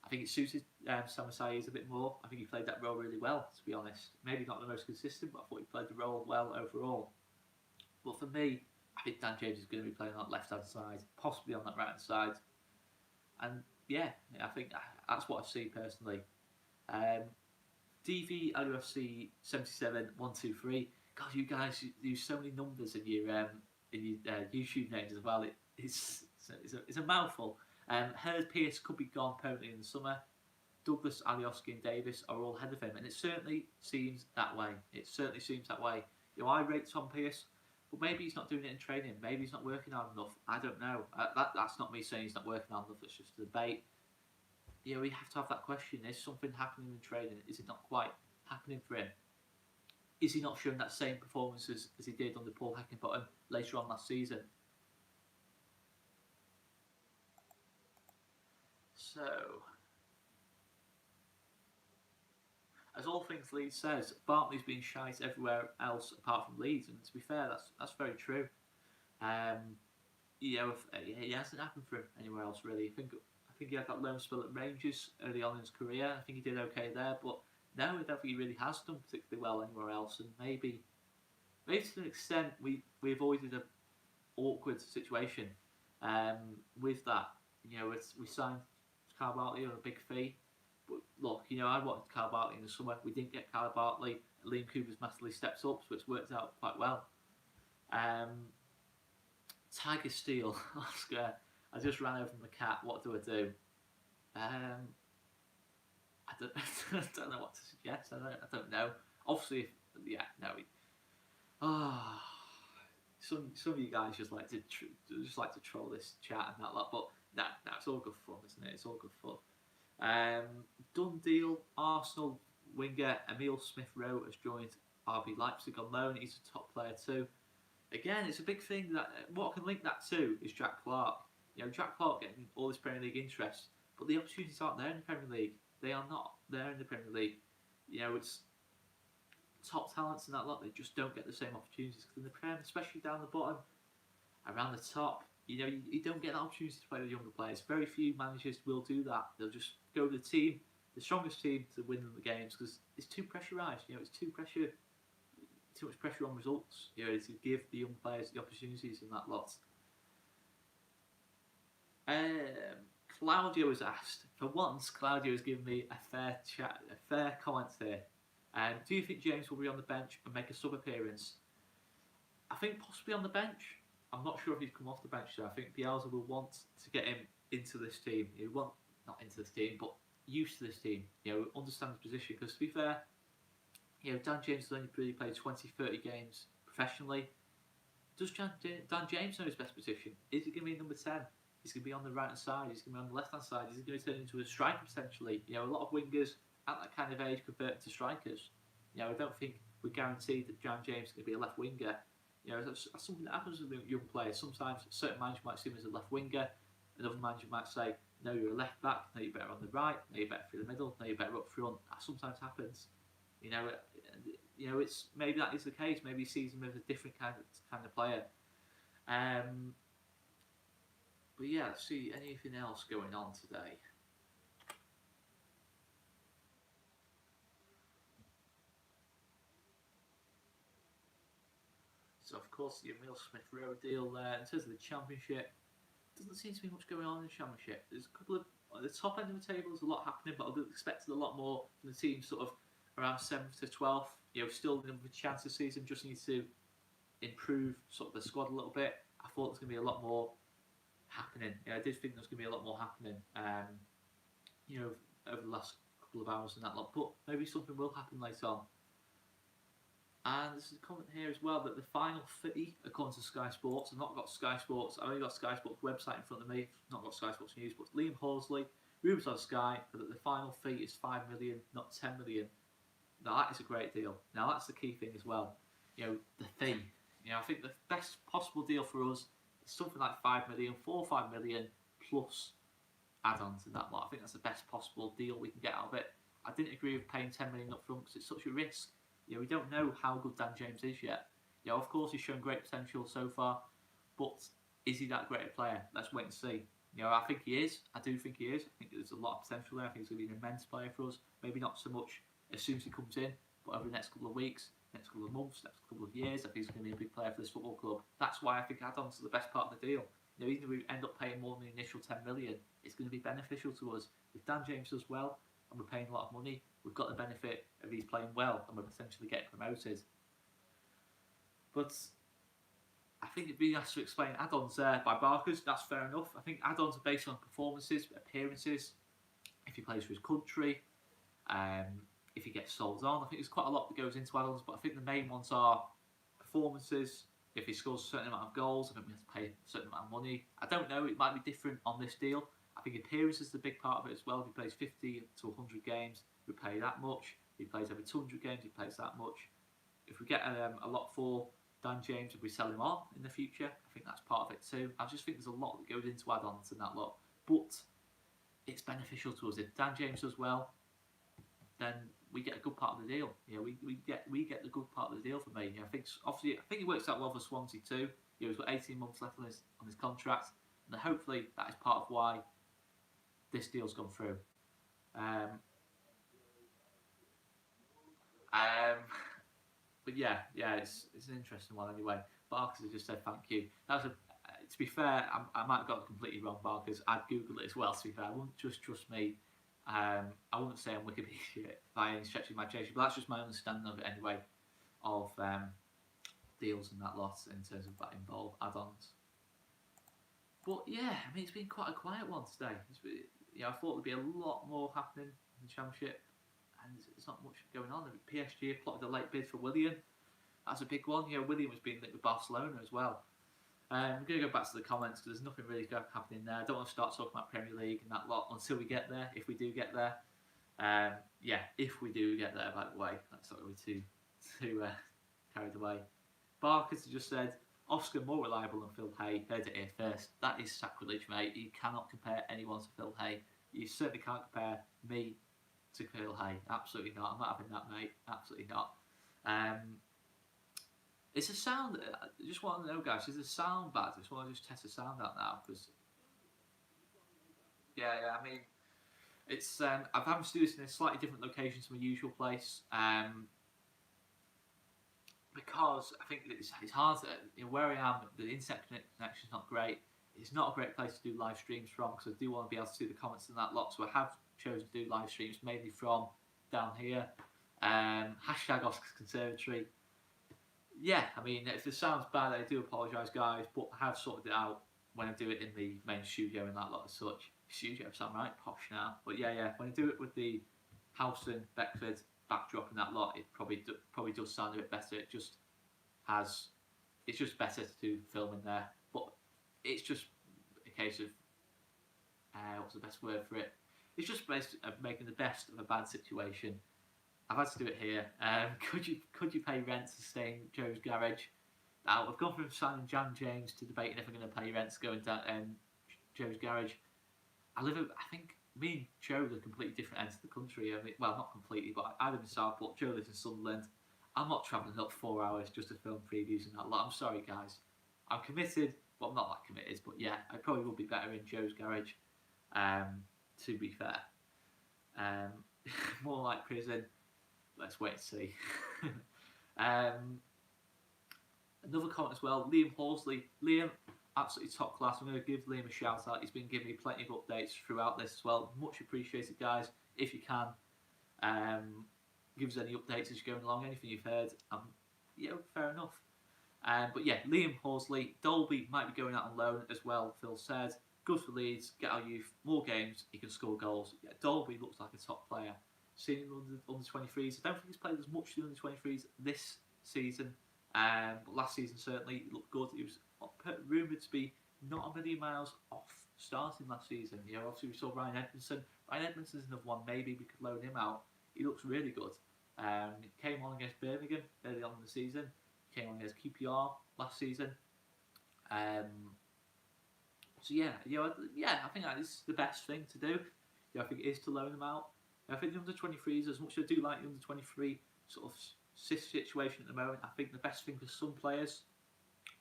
I think it suited Samu Saiz a bit more. I think he played that role really well, to be honest. Maybe not the most consistent, but I thought he played the role well overall. But for me, I think Dan James is going to be playing on that left-hand side, possibly on that right-hand side. And yeah, I think that's what I see personally. DV LUFC 77 123. God, you guys use so many numbers in your YouTube names as well. It's a mouthful. Heard Pierce could be gone permanently in the summer. Douglas, Alioski and Davis are all ahead of him, and it certainly seems that way. You know, I rate Tom Pierce, but maybe he's not doing it in training. Maybe he's not working hard enough. I don't know. That's not me saying he's not working hard enough. It's just a debate. You know, we have to have that question. Is something happening in training? Is it not quite happening for him? Is he not showing that same performance as he did under Paul Heckingbottom later on last season? So, as All Things Leeds says, Bartley's been shite everywhere else apart from Leeds, and to be fair, that's very true. It hasn't happened for him anywhere else really. I think he had that loan spell at Rangers early on in his career. I think he did okay there, but no, I don't think he really has done particularly well anywhere else. And maybe to an extent, we avoided an awkward situation with that. We signed Carl Bartley on a big fee. But look, I wanted Carl Bartley in the summer. We didn't get Carl Bartley. Liam Cooper's massively stepped up, so it's worked out quite well. Tiger Steel, Oscar. I just ran over my cat. What do I do? I don't, I don't know what to suggest. I don't know. Obviously, no. Some of you guys just like to troll this chat and that lot, but it's all good fun, isn't it? It's all good fun. Done deal. Arsenal winger Emil Smith-Rowe has joined RB Leipzig on loan. He's a top player too. Again, it's a big thing that what I can link that to is Jack Clark. Jack Clark getting all this Premier League interest, but the opportunities aren't there in the Premier League. They are not there in the Premier League. It's top talents and that lot. They just don't get the same opportunities because in the Prem, especially down the bottom, around the top, you don't get the opportunity to play with younger players. Very few managers will do that. They'll just go with the strongest team, to win them the games because it's too pressurised. It's too much pressure on results. To give the young players the opportunities and that lot. Claudio was asked. For once, Claudio has given me a fair comment here. Do you think James will be on the bench and make a sub appearance? I think possibly on the bench. I'm not sure if he'd come off the bench. So I think Bielsa will want to get him into this team. Not into this team, but used to this team. Understand his position. Because to be fair, Dan James has only really played 20, 30 games professionally. Does Dan James know his best position? Is he going to be number 10? He's going to be on the right hand side. He's going to be on the left hand side. He's going to turn into a striker potentially. A lot of wingers at that kind of age convert to strikers. I don't think we're guaranteed that Dan James is going to be a left winger. That's something that happens with young players. Sometimes a certain manager might see him as a left winger. Another manager might say, no, you're a left back. No, you're better on the right. No, you're better through the middle. No, you're better up front. That sometimes happens. It's maybe that is the case. Maybe he sees him as a different kind of player. But yeah, let's see anything else going on today. So of course the Emil Smith-Rowe deal there. In terms of the Championship, doesn't seem to be much going on in the Championship. There's a couple of at the top end of the table. There's a lot happening, but I'd expected a lot more from the team sort of around 7th to 12th. Still with a chance this season. Just need to improve sort of the squad a little bit. I thought there's going to be a lot more happening. I did think there was going to be a lot more happening. Over the last couple of hours and that lot, but maybe something will happen later on. And there's a comment here as well that the final fee, according to Sky Sports, I've not got Sky Sports, I've only got Sky Sports website in front of me, not got Sky Sports News, but Liam Horsley, rumours on Sky, that the final fee is 5 million, not 10 million. Now that is a great deal. Now that's the key thing as well. The fee. I think the best possible deal for us is something like 5 million, 4 or 5 million plus add-ons and that lot. I think that's the best possible deal we can get out of it. I didn't agree with paying 10 million up front because it's such a risk. We don't know how good Dan James is yet. Of course he's shown great potential so far, but is he that great a player? Let's wait and see. I think he is. I do think he is. I think there's a lot of potential there. I think he's going to be an immense player for us. Maybe not so much as soon as he comes in, but over the next couple of weeks, next couple of months, next couple of years, I think he's going to be a big player for this football club. That's why I think add-ons are the best part of the deal. Even if we end up paying more than the initial 10 million, it's going to be beneficial to us. If Dan James does well and we're paying a lot of money, we've got the benefit of he's playing well and we're potentially getting promoted. But I think it'd be nice to explain add-ons there by Barkers. That's fair enough. I think add-ons are based on performances, appearances, if he plays for his country, if he gets sold on. I think there's quite a lot that goes into add-ons, but I think the main ones are performances. If he scores a certain amount of goals, I think we have to pay a certain amount of money. I don't know, it might be different on this deal. I think appearance is the big part of it as well. If he plays 50 to 100 games, we pay that much. If he plays every 200 games, he pays that much. If we get a lot for Dan James, if we sell him on in the future, I think that's part of it too. I just think there's a lot that goes into add-ons and that lot. But it's beneficial to us. If Dan James does well, then we get a good part of the deal. We get the good part of the deal for me. I think it works out well for Swansea too. He's got 18 months left on his contract, and hopefully that is part of why this deal's gone through. But yeah, it's an interesting one anyway. Barkers has just said thank you. To be fair, I might have got it completely wrong, Barkers. I'd Google it as well, to be fair. I wouldn't just trust me. I wouldn't say I'm Wikipedia by any stretch of imagination, but that's just my understanding of it anyway, of deals and that lot in terms of that involve add-ons. But yeah, I mean, it's been quite a quiet one today. I thought there'd be a lot more happening in the Championship, and there's not much going on. PSG have plotted a late bid for Willian. That's a big one. Willian was being linked with Barcelona as well. I'm going to go back to the comments because there's nothing really happening there. I don't want to start talking about Premier League and that lot until we get there, if we do get there. If we do get there, by the way. That's not going to be too carried away. Barkers just said, Oscar more reliable than Phil Hay. Heard it here first. That is sacrilege, mate. You cannot compare anyone to Phil Hay. You certainly can't compare me to Phil Hay. Absolutely not. I'm not having that, mate. Absolutely not. It's a sound. I just want to know, guys, is the sound bad? I just want to test the sound out now because I mean, it's I'm having to do this in a slightly different location to my usual place because I think it's hard to, where I am. The internet connection's not great. It's not a great place to do live streams from because I do want to be able to see the comments and that lot. So I have chosen to do live streams mainly from down here. Hashtag Oscar's Conservatory. Yeah, I mean, if it sounds bad, I do apologise, guys, but I have sorted it out when I do it in the main studio and that lot as such. Studio sound right posh now, but yeah, when I do it with the Howson, Beckford backdrop and that lot, it probably does sound a bit better. It's just better to do filming there, but it's just a case of what's the best word for it? It's just making the best of a bad situation. I've had to do it here. Could you pay rent to stay in Joe's garage? Now I've gone from signing Jan James to debating if I'm going to pay rent to go into Joe's garage. I think me and Joe live completely different ends of the country. I mean, well, not completely, but I live in Southport. Joe lives in Sunderland. I'm not travelling up 4 hours just to film previews and that lot. I'm sorry, guys. I'm committed, but I'm not that committed. But yeah, I probably would be better in Joe's garage. To be fair, more like prison. Let's wait and see. Another comment as well, Liam Horsley. Liam, absolutely top class. I'm going to give Liam a shout out. He's been giving me plenty of updates throughout this as well. Much appreciated, guys. If you can, give us any updates as you're going along. Anything you've heard, fair enough. But yeah, Liam Horsley. Dolby might be going out on loan as well, Phil said. Good for Leeds, get our youth, more games, he can score goals. Yeah, Dolby looks like a top player. Seeing under 23s, I don't think he's played as much the under 23s this season, but last season certainly it looked good. He was rumoured to be not a million miles off starting last season. Obviously we saw Ryan Edmondson. Ryan Edmondson's another one. Maybe we could loan him out. He looks really good. He came on against Birmingham early on in the season. He came on against QPR last season. So I think that is the best thing to do. I think it is to loan them out. I think the under 23s, as much as I do like the under 23 sort of situation at the moment, I think the best thing for some players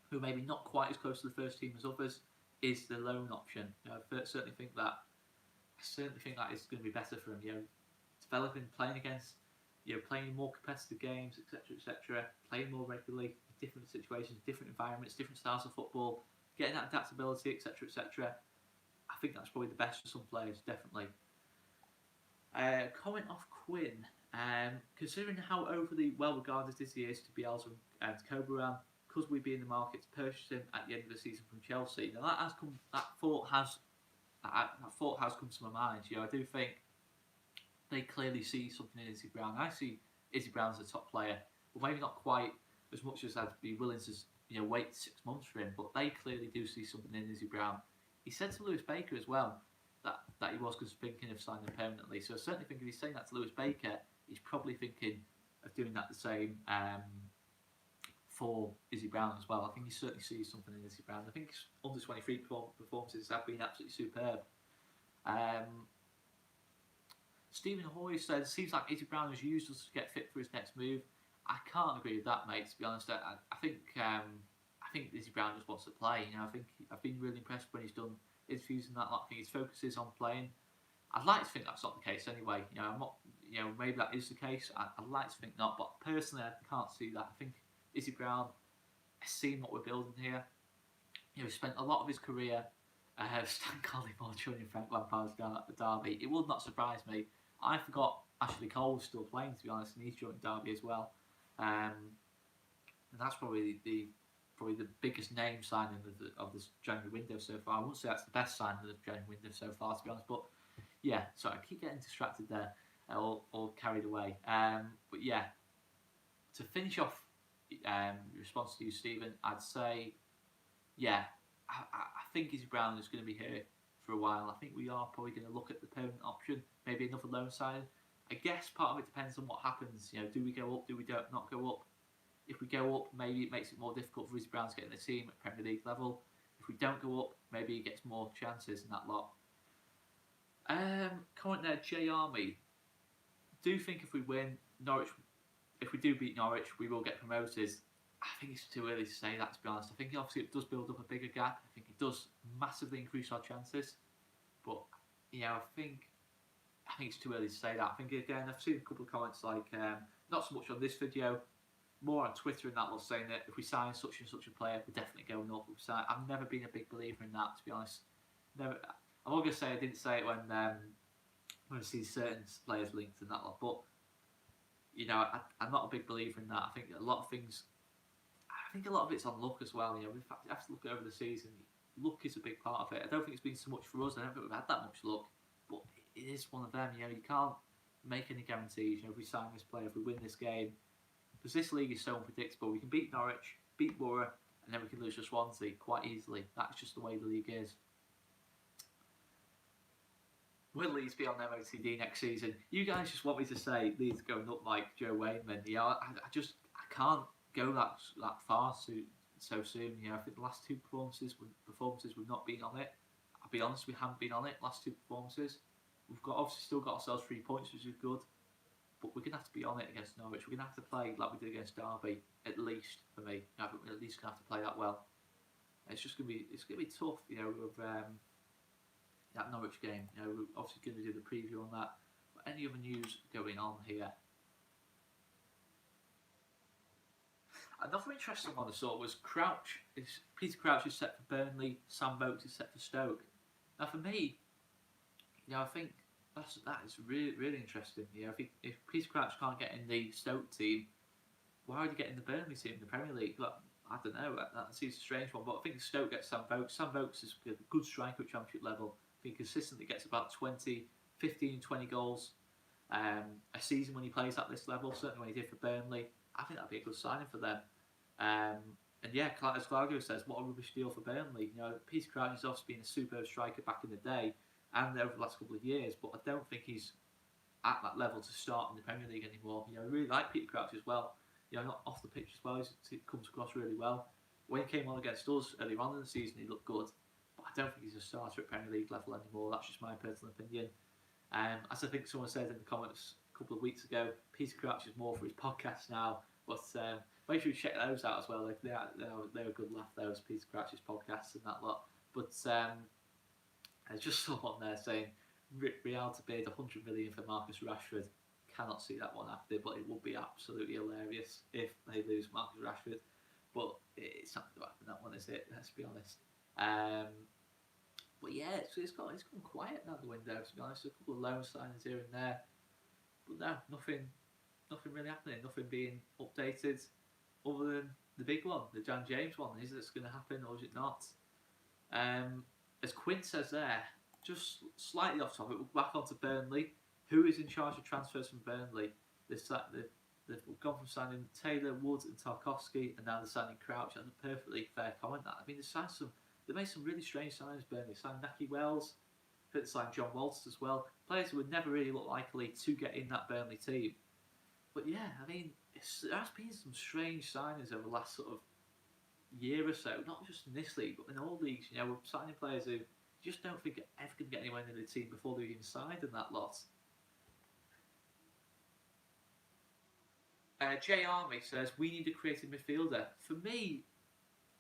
who maybe not quite as close to the first team as others is the loan option. I certainly think that is going to be better for them. Developing, playing against, playing more competitive games, etc., playing more regularly, different situations, different environments, different styles of football, getting that adaptability, etc. I think that's probably the best for some players, definitely. Comment off Quinn. Considering how overly well regarded this he is to Bielsa and Coburn, could we be in the market to purchase him at the end of the season from Chelsea? Now that thought has come to my mind. I do think they clearly see something in Izzy Brown. I see Izzy Brown as a top player, but maybe not quite as much as I'd be willing to wait 6 months for him. But they clearly do see something in Izzy Brown. He said to Lewis Baker as well that he was thinking of signing him permanently. So I certainly think if he's saying that to Lewis Baker, he's probably thinking of doing that the same for Izzy Brown as well. I think he certainly sees something in Izzy Brown. I think his under 23 performances have been absolutely superb. Stephen Hoy said, seems like Izzy Brown is useless to get fit for his next move. I can't agree with that, mate, to be honest. I think I think Izzy Brown just wants to play. You know, I think I've been really impressed when he's done interviews and that. I think his focus is on playing. I'd like to think that's not the case anyway. You know, I'm not. You know, maybe that is the case. I'd like to think not, but personally, I can't see that. I think Izzy Brown has seen what we're building here. You know, he spent a lot of his career Stan Collymore joining Frank Lampard's Derby. It would not surprise me. I forgot Ashley Cole was still playing, to be honest, and he's joined Derby as well. And that's probably the biggest name signing of this January window so far. I wouldn't say that's the best signing of the January window so far, to be honest. But yeah, sorry, I keep getting distracted there, or carried away. But yeah, to finish off response to you, Stephen, I'd say, yeah, I think Izzy Brown is going to be here for a while. I think we are probably going to look at the permanent option, maybe another loan signing. I guess part of it depends on what happens. You know, do we go up? Do we not go up? If we go up, maybe it makes it more difficult for Izzy Brown to get in the team at Premier League level. If we don't go up, maybe he gets more chances in that lot. Comment there, J Army. Do think if we win Norwich, if we do beat Norwich, we will get promoted. I think it's too early to say that, to be honest. I think obviously it does build up a bigger gap. I think it does massively increase our chances. But yeah, I think it's too early to say that. I think again, I've seen a couple of comments like not so much on this video, more on Twitter and that was saying that if we sign such and such a player, we're definitely going up. I've never been a big believer in that, to be honest. Never. I'm not gonna say I didn't say it when I see certain players linked and that lot, but you know, I'm not a big believer in that. I think a lot of things. I think a lot of it's on luck as well. You know, we have to look over the season. Luck is a big part of it. I don't think it's been so much for us. I don't think we've had that much luck, but it is one of them. You know, you can't make any guarantees. You know, if we sign this player, if we win this game, because this league is so unpredictable. We can beat Norwich, beat Borough, and then we can lose to Swansea quite easily. That's just the way the league is. Will Leeds be on MOTD next season? You guys just want me to say Leeds going up like Joe Wainman. You know, I can't go that far so soon. You know, I think the last two performances we've not been on it. I'll be honest, we haven't been on it. Last two performances, we've obviously still got ourselves 3 points, which is good. But we're gonna have to be on it against Norwich. We're gonna have to play like we did against Derby, at least for me. I think we're at least gonna have to play that well. It's gonna be tough, you know, with that Norwich game. You know, we're obviously gonna do the preview on that. But any other news going on here? Another interesting one I saw was Peter Crouch is set for Burnley, Sam Vokes is set for Stoke. Now for me, you know, I think that is really, really interesting. You know, if Peter Crouch can't get in the Stoke team, why would he get in the Burnley team in the Premier League? But I don't know. That seems a strange one. But I think Stoke gets Sam Vokes. Sam Vokes is a good striker at Championship level. I think he consistently gets about 15, 20 goals a season when he plays at this level. Certainly when he did for Burnley. I think that'd be a good signing for them. And yeah, as Clargo says, what a rubbish deal for Burnley. You know, Peter Crouch has obviously been a superb striker back in the day and over the last couple of years, but I don't think he's at that level to start in the Premier League anymore. You know, I really like Peter Crouch as well. You know, not off the pitch as well. He comes across really well. When he came on against us earlier on in the season, he looked good, but I don't think he's a starter at Premier League level anymore. That's just my personal opinion. As I think someone said in the comments a couple of weeks ago, Peter Crouch is more for his podcast now. But make sure you check those out as well. They're a good laugh, those Peter Crouch's podcasts and that lot. But I just saw one there saying Real to bid 100 million for Marcus Rashford. Cannot see that one after, but it would be absolutely hilarious if they lose Marcus Rashford. But it's not going to happen, that one, is it? Let's be honest. But yeah, it's gone quiet now, the window, to be honest. A couple of loan signings here and there. But no, nothing really happening, nothing being updated other than the big one, the Jan James one. Is this going to happen or is it not? As Quint says there, just slightly off topic, we're back onto Burnley. Who is in charge of transfers from Burnley? They've gone from signing Taylor, Wood and Tarkowski, and now they're signing Crouch. That's a perfectly fair comment, that. I mean, they made some really strange signings, Burnley. They signed Naki Wells, they signed John Walters as well. Players who would never really look likely to get in that Burnley team. But yeah, I mean, there has been some strange signings over the last sort of year or so, not just in this league, but in all leagues. You know, we're signing players who just don't think are ever going to get anywhere in the team before they're even signed in that lot. Jay Army says, we need a creative midfielder. For me,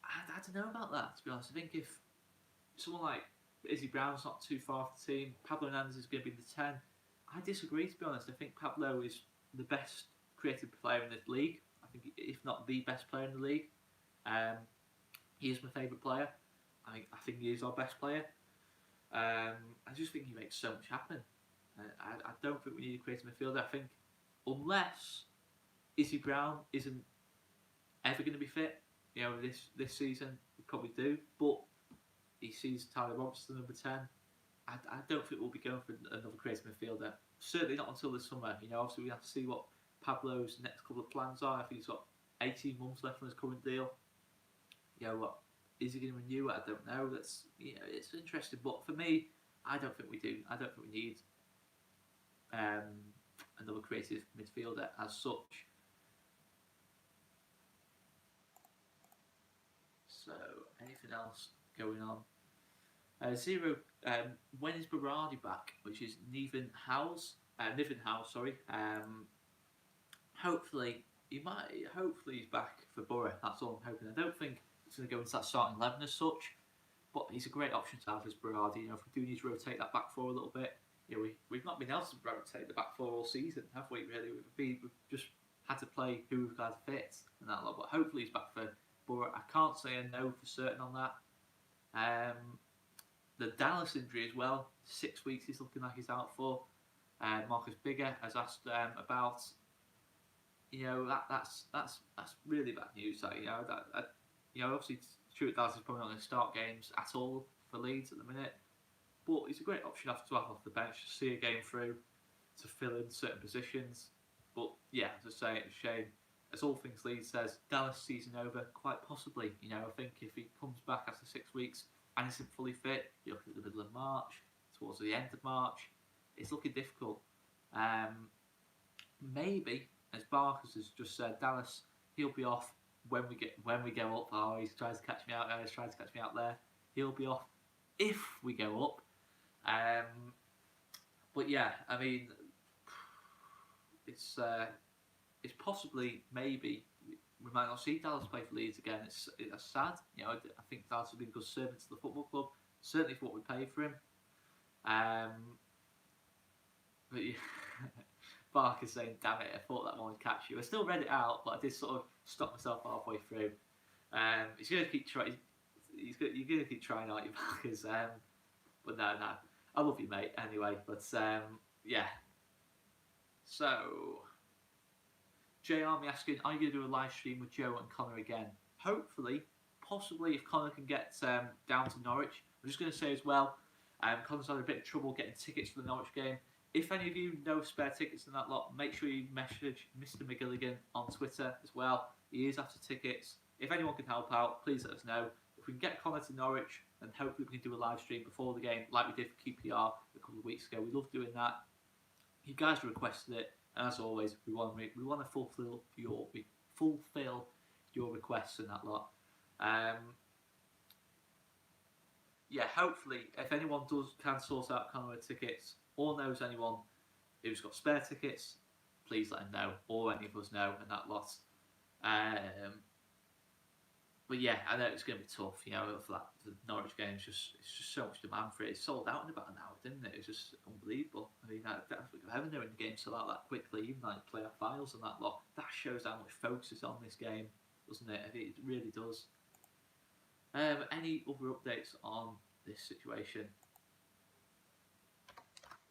I don't know about that, to be honest. I think if someone like Izzy Brown's not too far off the team, Pablo Hernandez is going to be the 10. I disagree, to be honest. I think Pablo is the best creative player in this league. I think, if not the best player in the league. He is my favourite player. I think he is our best player. I just think he makes so much happen. I don't think we need a creative midfielder. I think unless Izzy Brown isn't ever going to be fit, this season we probably do. But he sees Tyler Robertson number 10. I don't think we'll be going for another creative midfielder. Certainly not until the summer. Obviously we have to see what Pablo's next couple of plans are. I think he's got 18 months left on his current deal. What is he going to renew? I don't know. That's it's interesting. But for me, I don't think we do. I don't think we need another creative midfielder as such. So, anything else going on? Zero. When is Berardi back? Which is Niven House. Sorry. Hopefully he's back for Borough. That's all I'm hoping. I don't think he's going to go into that starting 11 as such, but he's a great option to have as Berardi. If we do need to rotate that back four a little bit, we've not been able to rotate the back four all season, have we? Really, we've just had to play who we've got to fit and that lot. But hopefully he's back for Borough. I can't say a no for certain on that. The Dallas injury as well. 6 weeks he's looking like he's out for. Marcus Bigger has asked about. That's really bad news. Obviously Stuart Dallas is probably not going to start games at all for Leeds at the minute, but he's a great option to have off the bench to see a game through, to fill in certain positions. But yeah, as I say, it's a shame. As all things Leeds says, Dallas season over, quite possibly. I think if he comes back after 6 weeks and isn't fully fit, you look at the middle of March, towards the end of March, it's looking difficult. Maybe, as Barkers has just said, Dallas, he'll be off when we go up. Oh, he's trying to catch me out there. He's trying to catch me out there. He'll be off if we go up. But yeah, I mean, it's possibly, maybe we might not see Dallas play for Leeds again. It's sad. I think Dallas has been a good servant to the football club, certainly for what we paid for him. But yeah, Barker's saying, "Damn it, I thought that one would catch you." I still read it out, but I did sort of stop myself halfway through. He's going to keep trying. You're going to keep trying, aren't you, Barkers? But no, I love you, mate. Anyway, but yeah. So, Jay Army asking, are you going to do a live stream with Joe and Conor again? Hopefully, possibly, if Conor can get down to Norwich. I'm just going to say as well, Conor's had a bit of trouble getting tickets for the Norwich game. If any of you know spare tickets in that lot, make sure you message Mr. McGilligan on Twitter as well. He is after tickets. If anyone can help out, please let us know. If we can get Conor to Norwich, then hopefully we can do a live stream before the game, like we did for QPR a couple of weeks ago. We love doing that. You guys requested it, and as always, we want to fulfil your requests and that lot. Yeah, hopefully, if anyone can sort out Conor tickets, or knows anyone who's got spare tickets, please let him know, or any of us know, and that lot. But yeah, I know it's going to be tough, for that the Norwich game. It's just so much demand for it. It's sold out in about an hour, didn't it? It's just unbelievable. I mean, I don't think I've ever known the game sold out that quickly, even like playoff finals and that lot. That shows how much focus is on this game, doesn't it? I think it really does. Any other updates on this situation?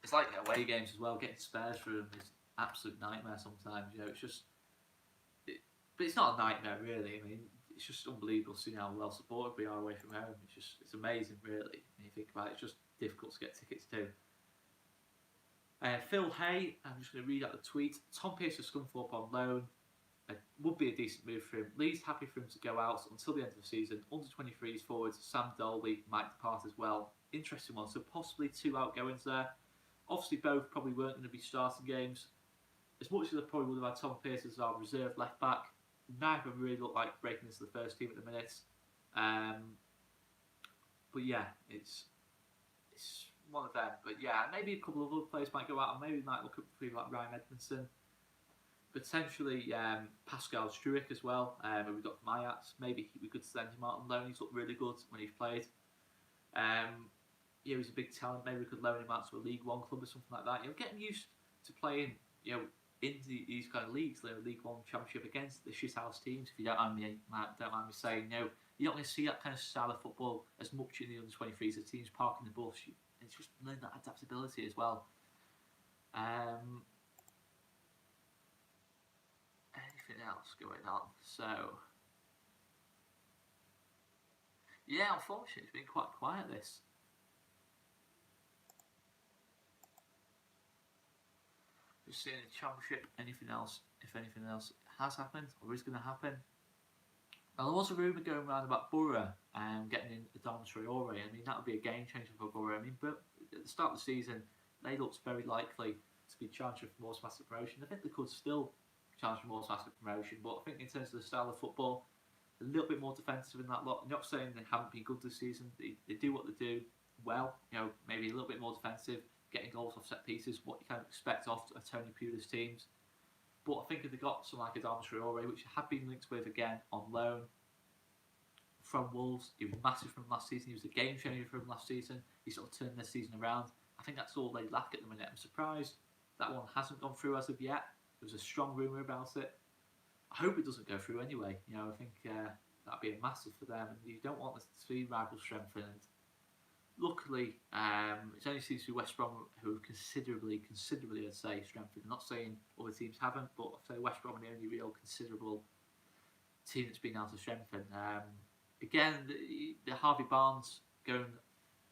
It's like away games as well. Getting spares for them is absolute nightmare sometimes. It's just, but it's not a nightmare really. I mean, it's just unbelievable seeing how well supported we are away from home. It's amazing really. When you think about it, it's just difficult to get tickets to. Phil Hay, I'm just going to read out the tweet. Tom Pearce has come up on loan. Would be a decent move for him. Lee's happy for him to go out until the end of the season. Under 23s forwards Sam Dolby might depart as well. Interesting one. So possibly 2 outgoings there. Obviously, both probably weren't going to be starting games. As much as I probably would have had Tom Pearce as our reserve left back, neither of them really look like breaking into the first team at the minute. But yeah, it's one of them. But yeah, maybe a couple of other players might go out, and maybe we might look at people like Ryan Edmondson. Potentially Pascal Struik as well. We've got Marriot. Maybe we could send him out on loan. He's looked really good when he's played. He's a big talent. Maybe we could loan him out to a League One club or something like that. Getting used to playing, in these kind of leagues, like League One Championship against the shithouse teams. If you don't mind me saying, you're not going to see that kind of style of football as much in the under-23s. The teams parking the bus. It's just learn that adaptability as well. Anything else going on? So, yeah, unfortunately, it's been quite quiet. This. Just seeing the championship. Anything else? If anything else has happened or is going to happen. Now, there was a rumour going around about Borough getting in Adama Traore. I mean, that would be a game changer for Borough. I mean, but at the start of the season, they looked very likely to be challenged for more massive promotion. I think they could still challenge for more massive promotion, but I think in terms of the style of football, a little bit more defensive in that lot. I'm not saying they haven't been good this season. They do what they do well. Maybe a little bit more defensive, getting goals off set pieces, what you kind of expect off a Tony Pulis teams. But I think if they got someone like Adama Traore, which have been linked with again on loan from Wolves, he was massive from last season. He was a game changer from last season. He sort of turned this season around. I think that's all they lack at the minute. I'm surprised that one hasn't gone through as of yet. There was a strong rumour about it. I hope it doesn't go through anyway. I think that'd be a massive for them, and you don't want the three rivals strengthened. Luckily, it only seems to be West Brom who have considerably, I'd say, strengthened. I'm not saying other teams haven't, but I'd say West Brom are the only real considerable team that's been able to strengthen. Again, the Harvey Barnes going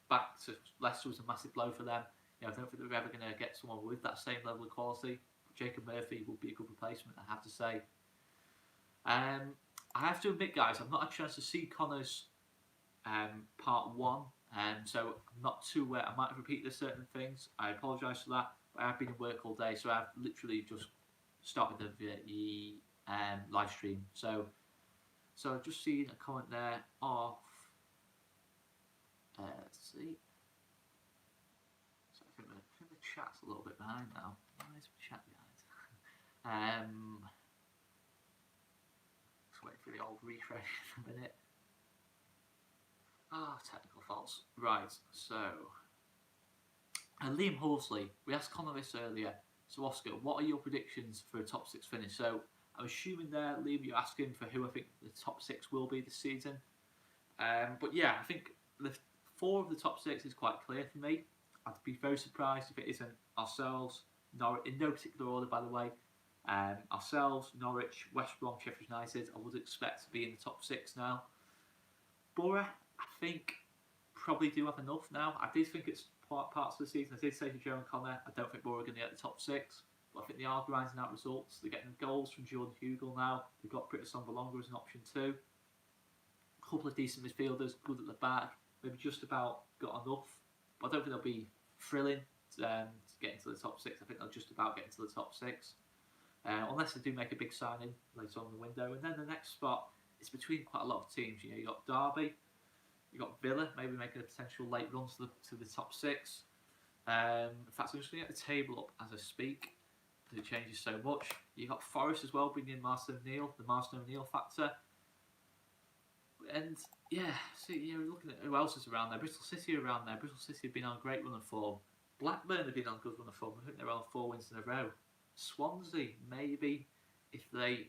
back to Leicester was a massive blow for them. I don't think they're ever going to get someone with that same level of quality. Jacob Murphy would be a good replacement, I have to say. I have to admit, guys, I've not had a chance to see Conor's part 1, so I'm not too aware. I might have repeated certain things. I apologise for that, but I've been in work all day, so I've literally just started the live stream. So I've just seen a comment there of, let's see. So I think the chat's a little bit behind now. Where's the chat, guys? Just waiting for the old refresh in a minute. Technical faults. Right, so Liam Horsley, we asked Conor this earlier. So Oscar, what are your predictions for a top 6 finish? So I'm assuming there, Liam, you're asking for who I think the top 6 will be this season. But yeah, I think the 4 of the top 6 is quite clear for me. I'd be very surprised if it isn't ourselves, Norwich, in no particular order, by the way. Ourselves, Norwich, West Brom, Sheffield United, I would expect to be in the top 6 now. Borough, I think, probably do have enough now. I did think it's parts of the season. I did say to Joe and Conor, I don't think Borough are going to get the top 6. But I think they are grinding out results. They're getting goals from Jordan Hugill now. They've got Britta Songalonga as an option too. A couple of decent midfielders, good at the back. Maybe just about got enough. But I don't think they'll be thrilling to get into the top 6. I think they'll just about get into the top 6. Unless they do make a big signing later on in the window. And then the next spot is between quite a lot of teams. You've got Derby, you've got Villa, maybe making a potential late run to the top 6. In fact, I'm just going to get the table up as I speak, because it changes so much. You've got Forest as well, bringing in Martin O'Neill, the Martin O'Neill factor. And yeah, so we're looking at who else is around there. Bristol City are around there. Bristol City have been on a great run of form. Blackburn have been on a good run of form. I think they're on 4 wins in a row. Swansea, maybe, if they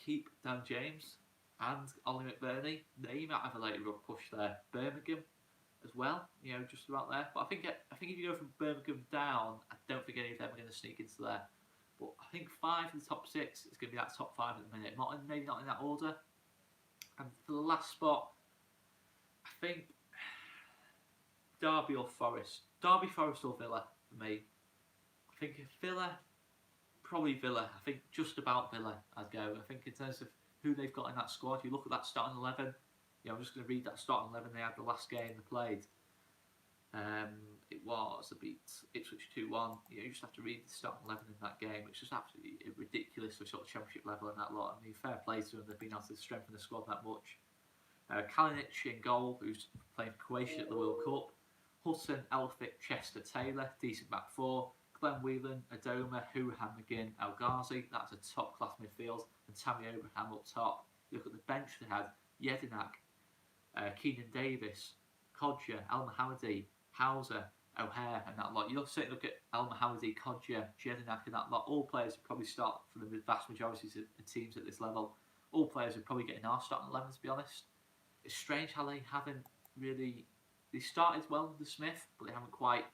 keep Dan James and Ollie McBurney, they might have a later run push there. Birmingham as well, just about there. But I think if you go from Birmingham down, I don't think any of them are going to sneak into there. But I think 5 of the top 6 is going to be that top 5 at the minute. Maybe not in that order. And for the last spot, I think Derby or Forest. Derby, Forest or Villa for me. I think if Villa, probably Villa. I think just about Villa I'd go. I think in terms of who they've got in that squad, you look at that starting 11. I'm just going to read that starting 11 they had the last game they played. It was a beat Ipswich 2-1. You just have to read the starting 11 in that game. It's just absolutely ridiculous for sort of championship level and that lot. I mean, fair play to them. They've been able to strengthen the squad that much. Kalinic in goal, who's playing for Croatia at the World Cup. Hudson, Elphick, Chester, Taylor, decent back 4. Glenn Whelan, Adoma, Hurahan, McGinn, El Ghazi. That's a top-class midfield. And Tammy Abraham up top. You look at the bench they had. Jedinak, Keenan Davis, Kodja, El Mohammadi, Hauser, O'Hare, and that lot. You look at El Mohammadi, Kodja, Jedinak, and that lot. All players who probably start for the vast majority of teams at this level. All players who probably get in our starting 11, to be honest. It's strange how they haven't really. They started well with Smith, but they haven't quite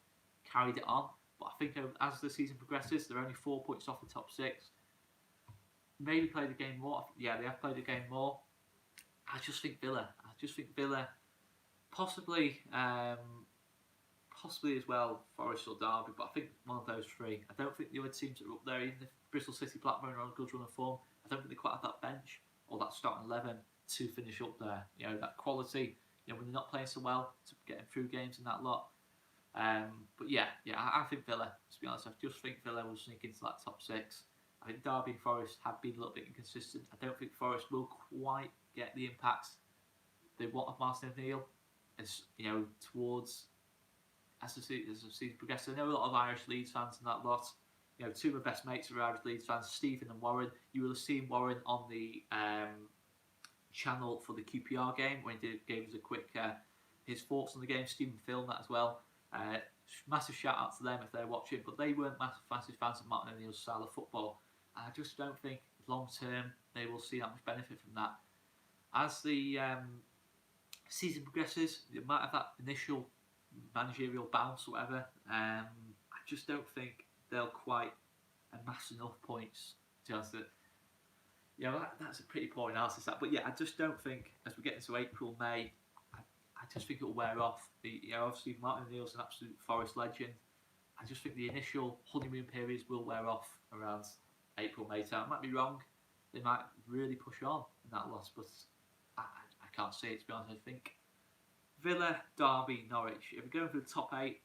carried it on. But I think as the season progresses, they're only 4 points off the top 6. Maybe play the game more. Yeah, they have played the game more. I just think Villa, possibly as well, Forest or Derby, but I think one of those three. I don't think the other teams that are up there, even if Bristol City, Blackburn are on a good run of form, I don't think they quite have that bench or that starting 11 to finish up there. You know, that quality, when they're not playing so well, to getting through games and that lot. But yeah, I think Villa, to be honest, I just think Villa will sneak into that top 6. I think Derby and Forest have been a little bit inconsistent. I don't think Forest will quite get the impact they want of Martin O'Neill towards as the season progresses. I know a lot of Irish Leeds fans and that lot. Two of my best mates are Irish Leeds fans, Stephen and Warren. You will have seen Warren on the channel for the QPR game when he gave us a quick his thoughts on the game. Stephen filmed that as well. Massive shout out to them if they're watching, but they weren't massive fans of Martin O'Neill's style of football. And I just don't think long term they will see that much benefit from that. As the season progresses, they might have that initial managerial bounce or whatever. I just don't think they'll quite amass enough points to answer it. That's a pretty poor analysis. But yeah, I just don't think as we get into April, May, I just think it'll wear off. Obviously Martin O'Neill's an absolute Forest legend. I just think the initial honeymoon periods will wear off around April, May time. I might be wrong. They might really push on in that loss, but I can't see it, to be honest. I think Villa, Derby, Norwich. If we're going for the top 8,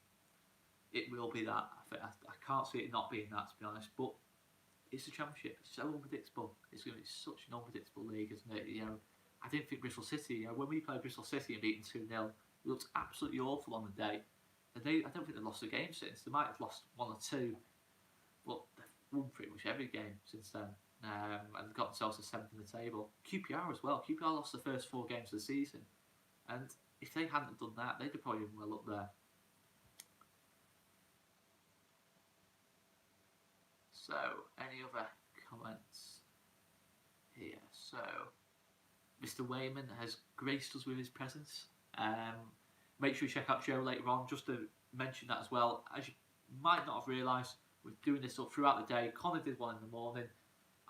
it will be that. I can't see it not being that, to be honest. But it's a championship. It's so unpredictable. It's going to be such an unpredictable league, isn't it? I didn't think Bristol City. When we played Bristol City and beaten 2-0, it looked absolutely awful on the day. And I don't think they've lost a game since. They might have lost 1 or 2, but they've won pretty much every game since then. And got themselves to 7th in the table. QPR as well. QPR lost the first 4 games of the season, and if they hadn't done that, they'd have probably been well up there. So, any other comments here? So, Mr. Wainman has graced us with his presence. Make sure you check out Joe later on. Just to mention that as well, as you might not have realised, we're doing this up throughout the day. Conor did one in the morning.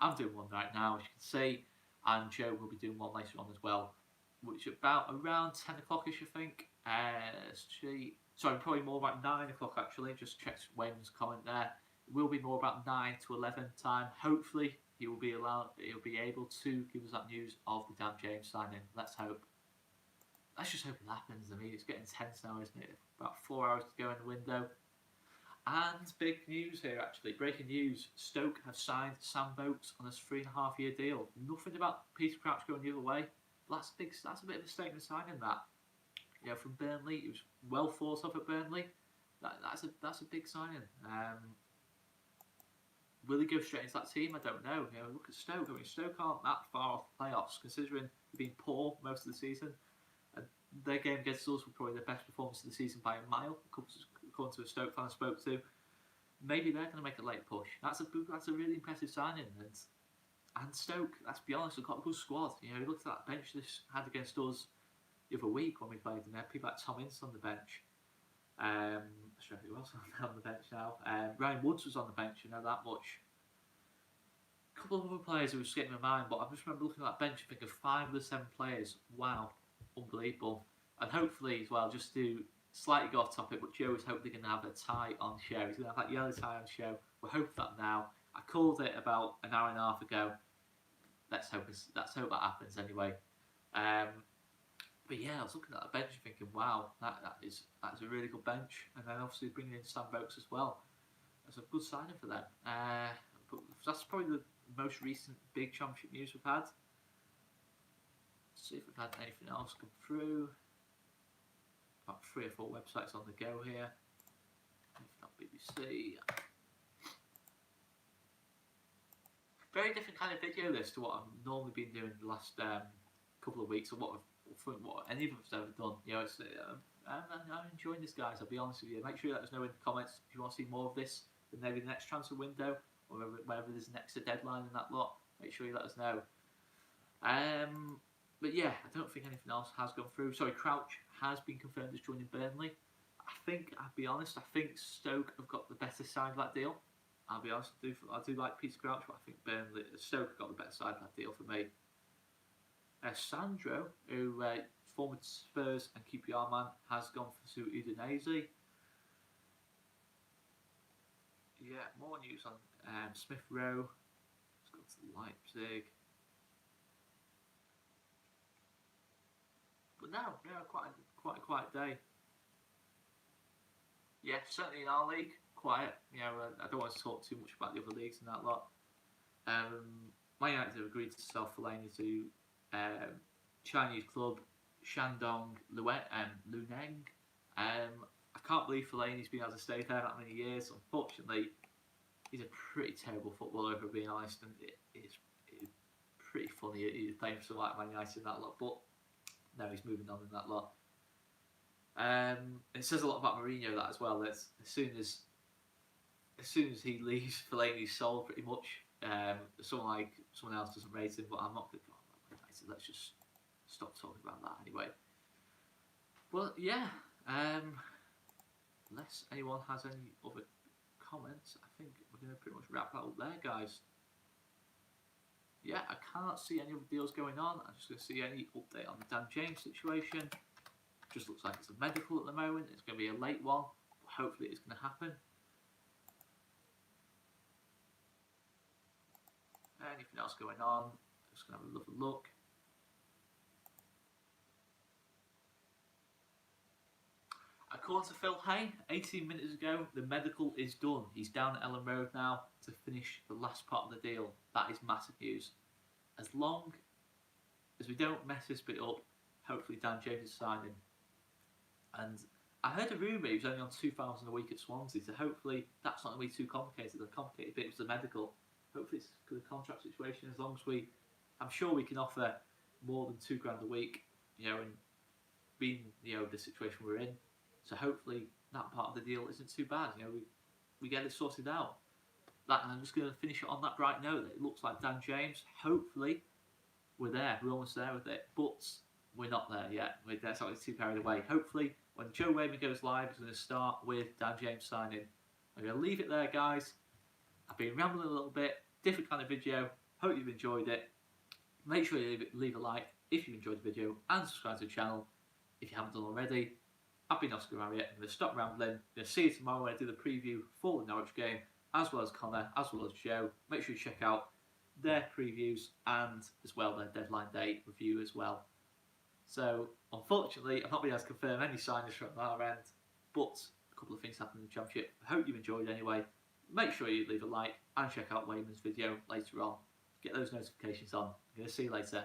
I'm doing one right now, as you can see, and Joe will be doing one later on as well, which about around 10 o'clock-ish, I think. Probably more about 9 o'clock actually. Just checked Wayne's comment there. It will be more about 9 to 11 time. Hopefully, he'll be able to give us that news of the Dan James signing. Let's hope. Let's just hope it happens. I mean, it's getting tense now, isn't it? About 4 hours to go in the window. And big news here, actually. Breaking news. Stoke have signed Sam Vokes on a 3.5-year deal. Nothing about Peter Crouch going the other way. That's big. That's a bit of a statement signing that. From Burnley, it was well thought of at Burnley. That's a big signing. Will he go straight into that team? I don't know. Look at Stoke. I mean, Stoke aren't that far off the playoffs, considering they've been poor most of the season. And their game against us was probably their best performance of the season by a mile, according to a Stoke fan I spoke to. Maybe they're going to make a late push. That's a really impressive signing. And Stoke, let's be honest, have got a good squad. You look at that bench they had against us the other week when we played them. They had people like Tom Ince on the bench. I'm not sure who else on the bench now. Ryan Woods was on the bench, that much. A couple of other players who were skipping my mind, but I just remember looking at that bench and thinking 5 of the 7 players. Wow, unbelievable. And hopefully as well, just to slightly go off topic, but Joe is hopefully going to have a tie on show. He's going to have that yellow tie on show. We're hoping that now. I called it about an hour and a half ago. Let's hope that happens anyway. But yeah, I was looking at the bench and thinking, wow, that's a really good bench. And then obviously bringing in Sam Vokes as well. That's a good signing for them. But that's probably the most recent big championship news we've had. Let's see if we've had anything else come through. About 3 or 4 websites on the go here. If not BBC. Very different kind of video this to what I've normally been doing the last couple of weeks, or what any of us have ever done. You know, it's, I'm enjoying this, guys. I'll be honest with you. Make sure you let us know in the comments if you want to see more of this than maybe the next transfer window, or whenever there's an extra deadline and that lot. Make sure you let us know. But yeah, I don't think anything else has gone through. Sorry, Crouch has been confirmed as joining Burnley. I'll be honest, I think Stoke have got the better side of that deal. I'll be honest, I do like Peter Crouch, but I think Stoke have got the better side of that deal for me. Sandro, who former Spurs and QPR man, has gone to Udinese. Yeah, more news on Smith Rowe. He's gone to Leipzig. But no, quite a quiet day. Yeah, certainly in our league, quiet. You know, I don't want to talk too much about the other leagues and that lot. Man United have agreed to sell Fellaini to Chinese club Shandong Luneng. I can't believe Fellaini's been able to stay there that many years. Unfortunately, he's a pretty terrible footballer, if we're being honest, and it's pretty funny. He's playing for something like Man United in that lot, but no, he's moving on in that lot. It says a lot about Mourinho that as well. That as soon as he leaves, Fellaini's sold pretty much. Someone else doesn't rate him, but I'm not going to go on about Man United. Let's just stop talking about that anyway. Well, yeah. Unless anyone has any other comments, I think we're going to pretty much wrap that up there, guys. Yeah, I cannot see any other deals going on. I'm just going to see any update on the Dan James situation. Just looks like it's a medical at the moment. It's going to be a late one, but hopefully it's going to happen. Anything else going on? Just going to have a look. According to Phil Hay, 18 minutes ago, the medical is done. He's down at Ellen Road now to finish the last part of the deal. That is massive news. As long as we don't mess this bit up, hopefully Dan James is signing. And I heard a rumour he was only on £2,000 a week at Swansea, so hopefully that's not going to be too complicated. The complicated bit was the medical. Hopefully it's the contract situation. As long as I'm sure we can offer more than £2,000 a week, you know, and being, you know, the situation we're in. So hopefully that part of the deal isn't too bad. You know, we get it sorted out. And I'm just going to finish it on that bright note. That it looks like Dan James. Hopefully we're there. We're almost there with it, but we're not there yet. That's not too carried away. Hopefully when Joe Wainman goes live, it's going to start with Dan James signing. I'm going to leave it there, guys. I've been rambling a little bit. Different kind of video. Hope you've enjoyed it. Make sure you leave a like if you enjoyed the video and subscribe to the channel if you haven't done already. I've been Oscar Marriot. I'm going to stop rambling. I'm going to see you tomorrow when I do the preview for the Norwich game, as well as Conor, as well as Joe. Make sure you check out their previews and as well their deadline day review as well. So, unfortunately, I've not been able to confirm any signings from our end, but a couple of things happened in the Championship. I hope you enjoyed anyway. Make sure you leave a like and check out Wainman's video later on. Get those notifications on. I'm going to see you later.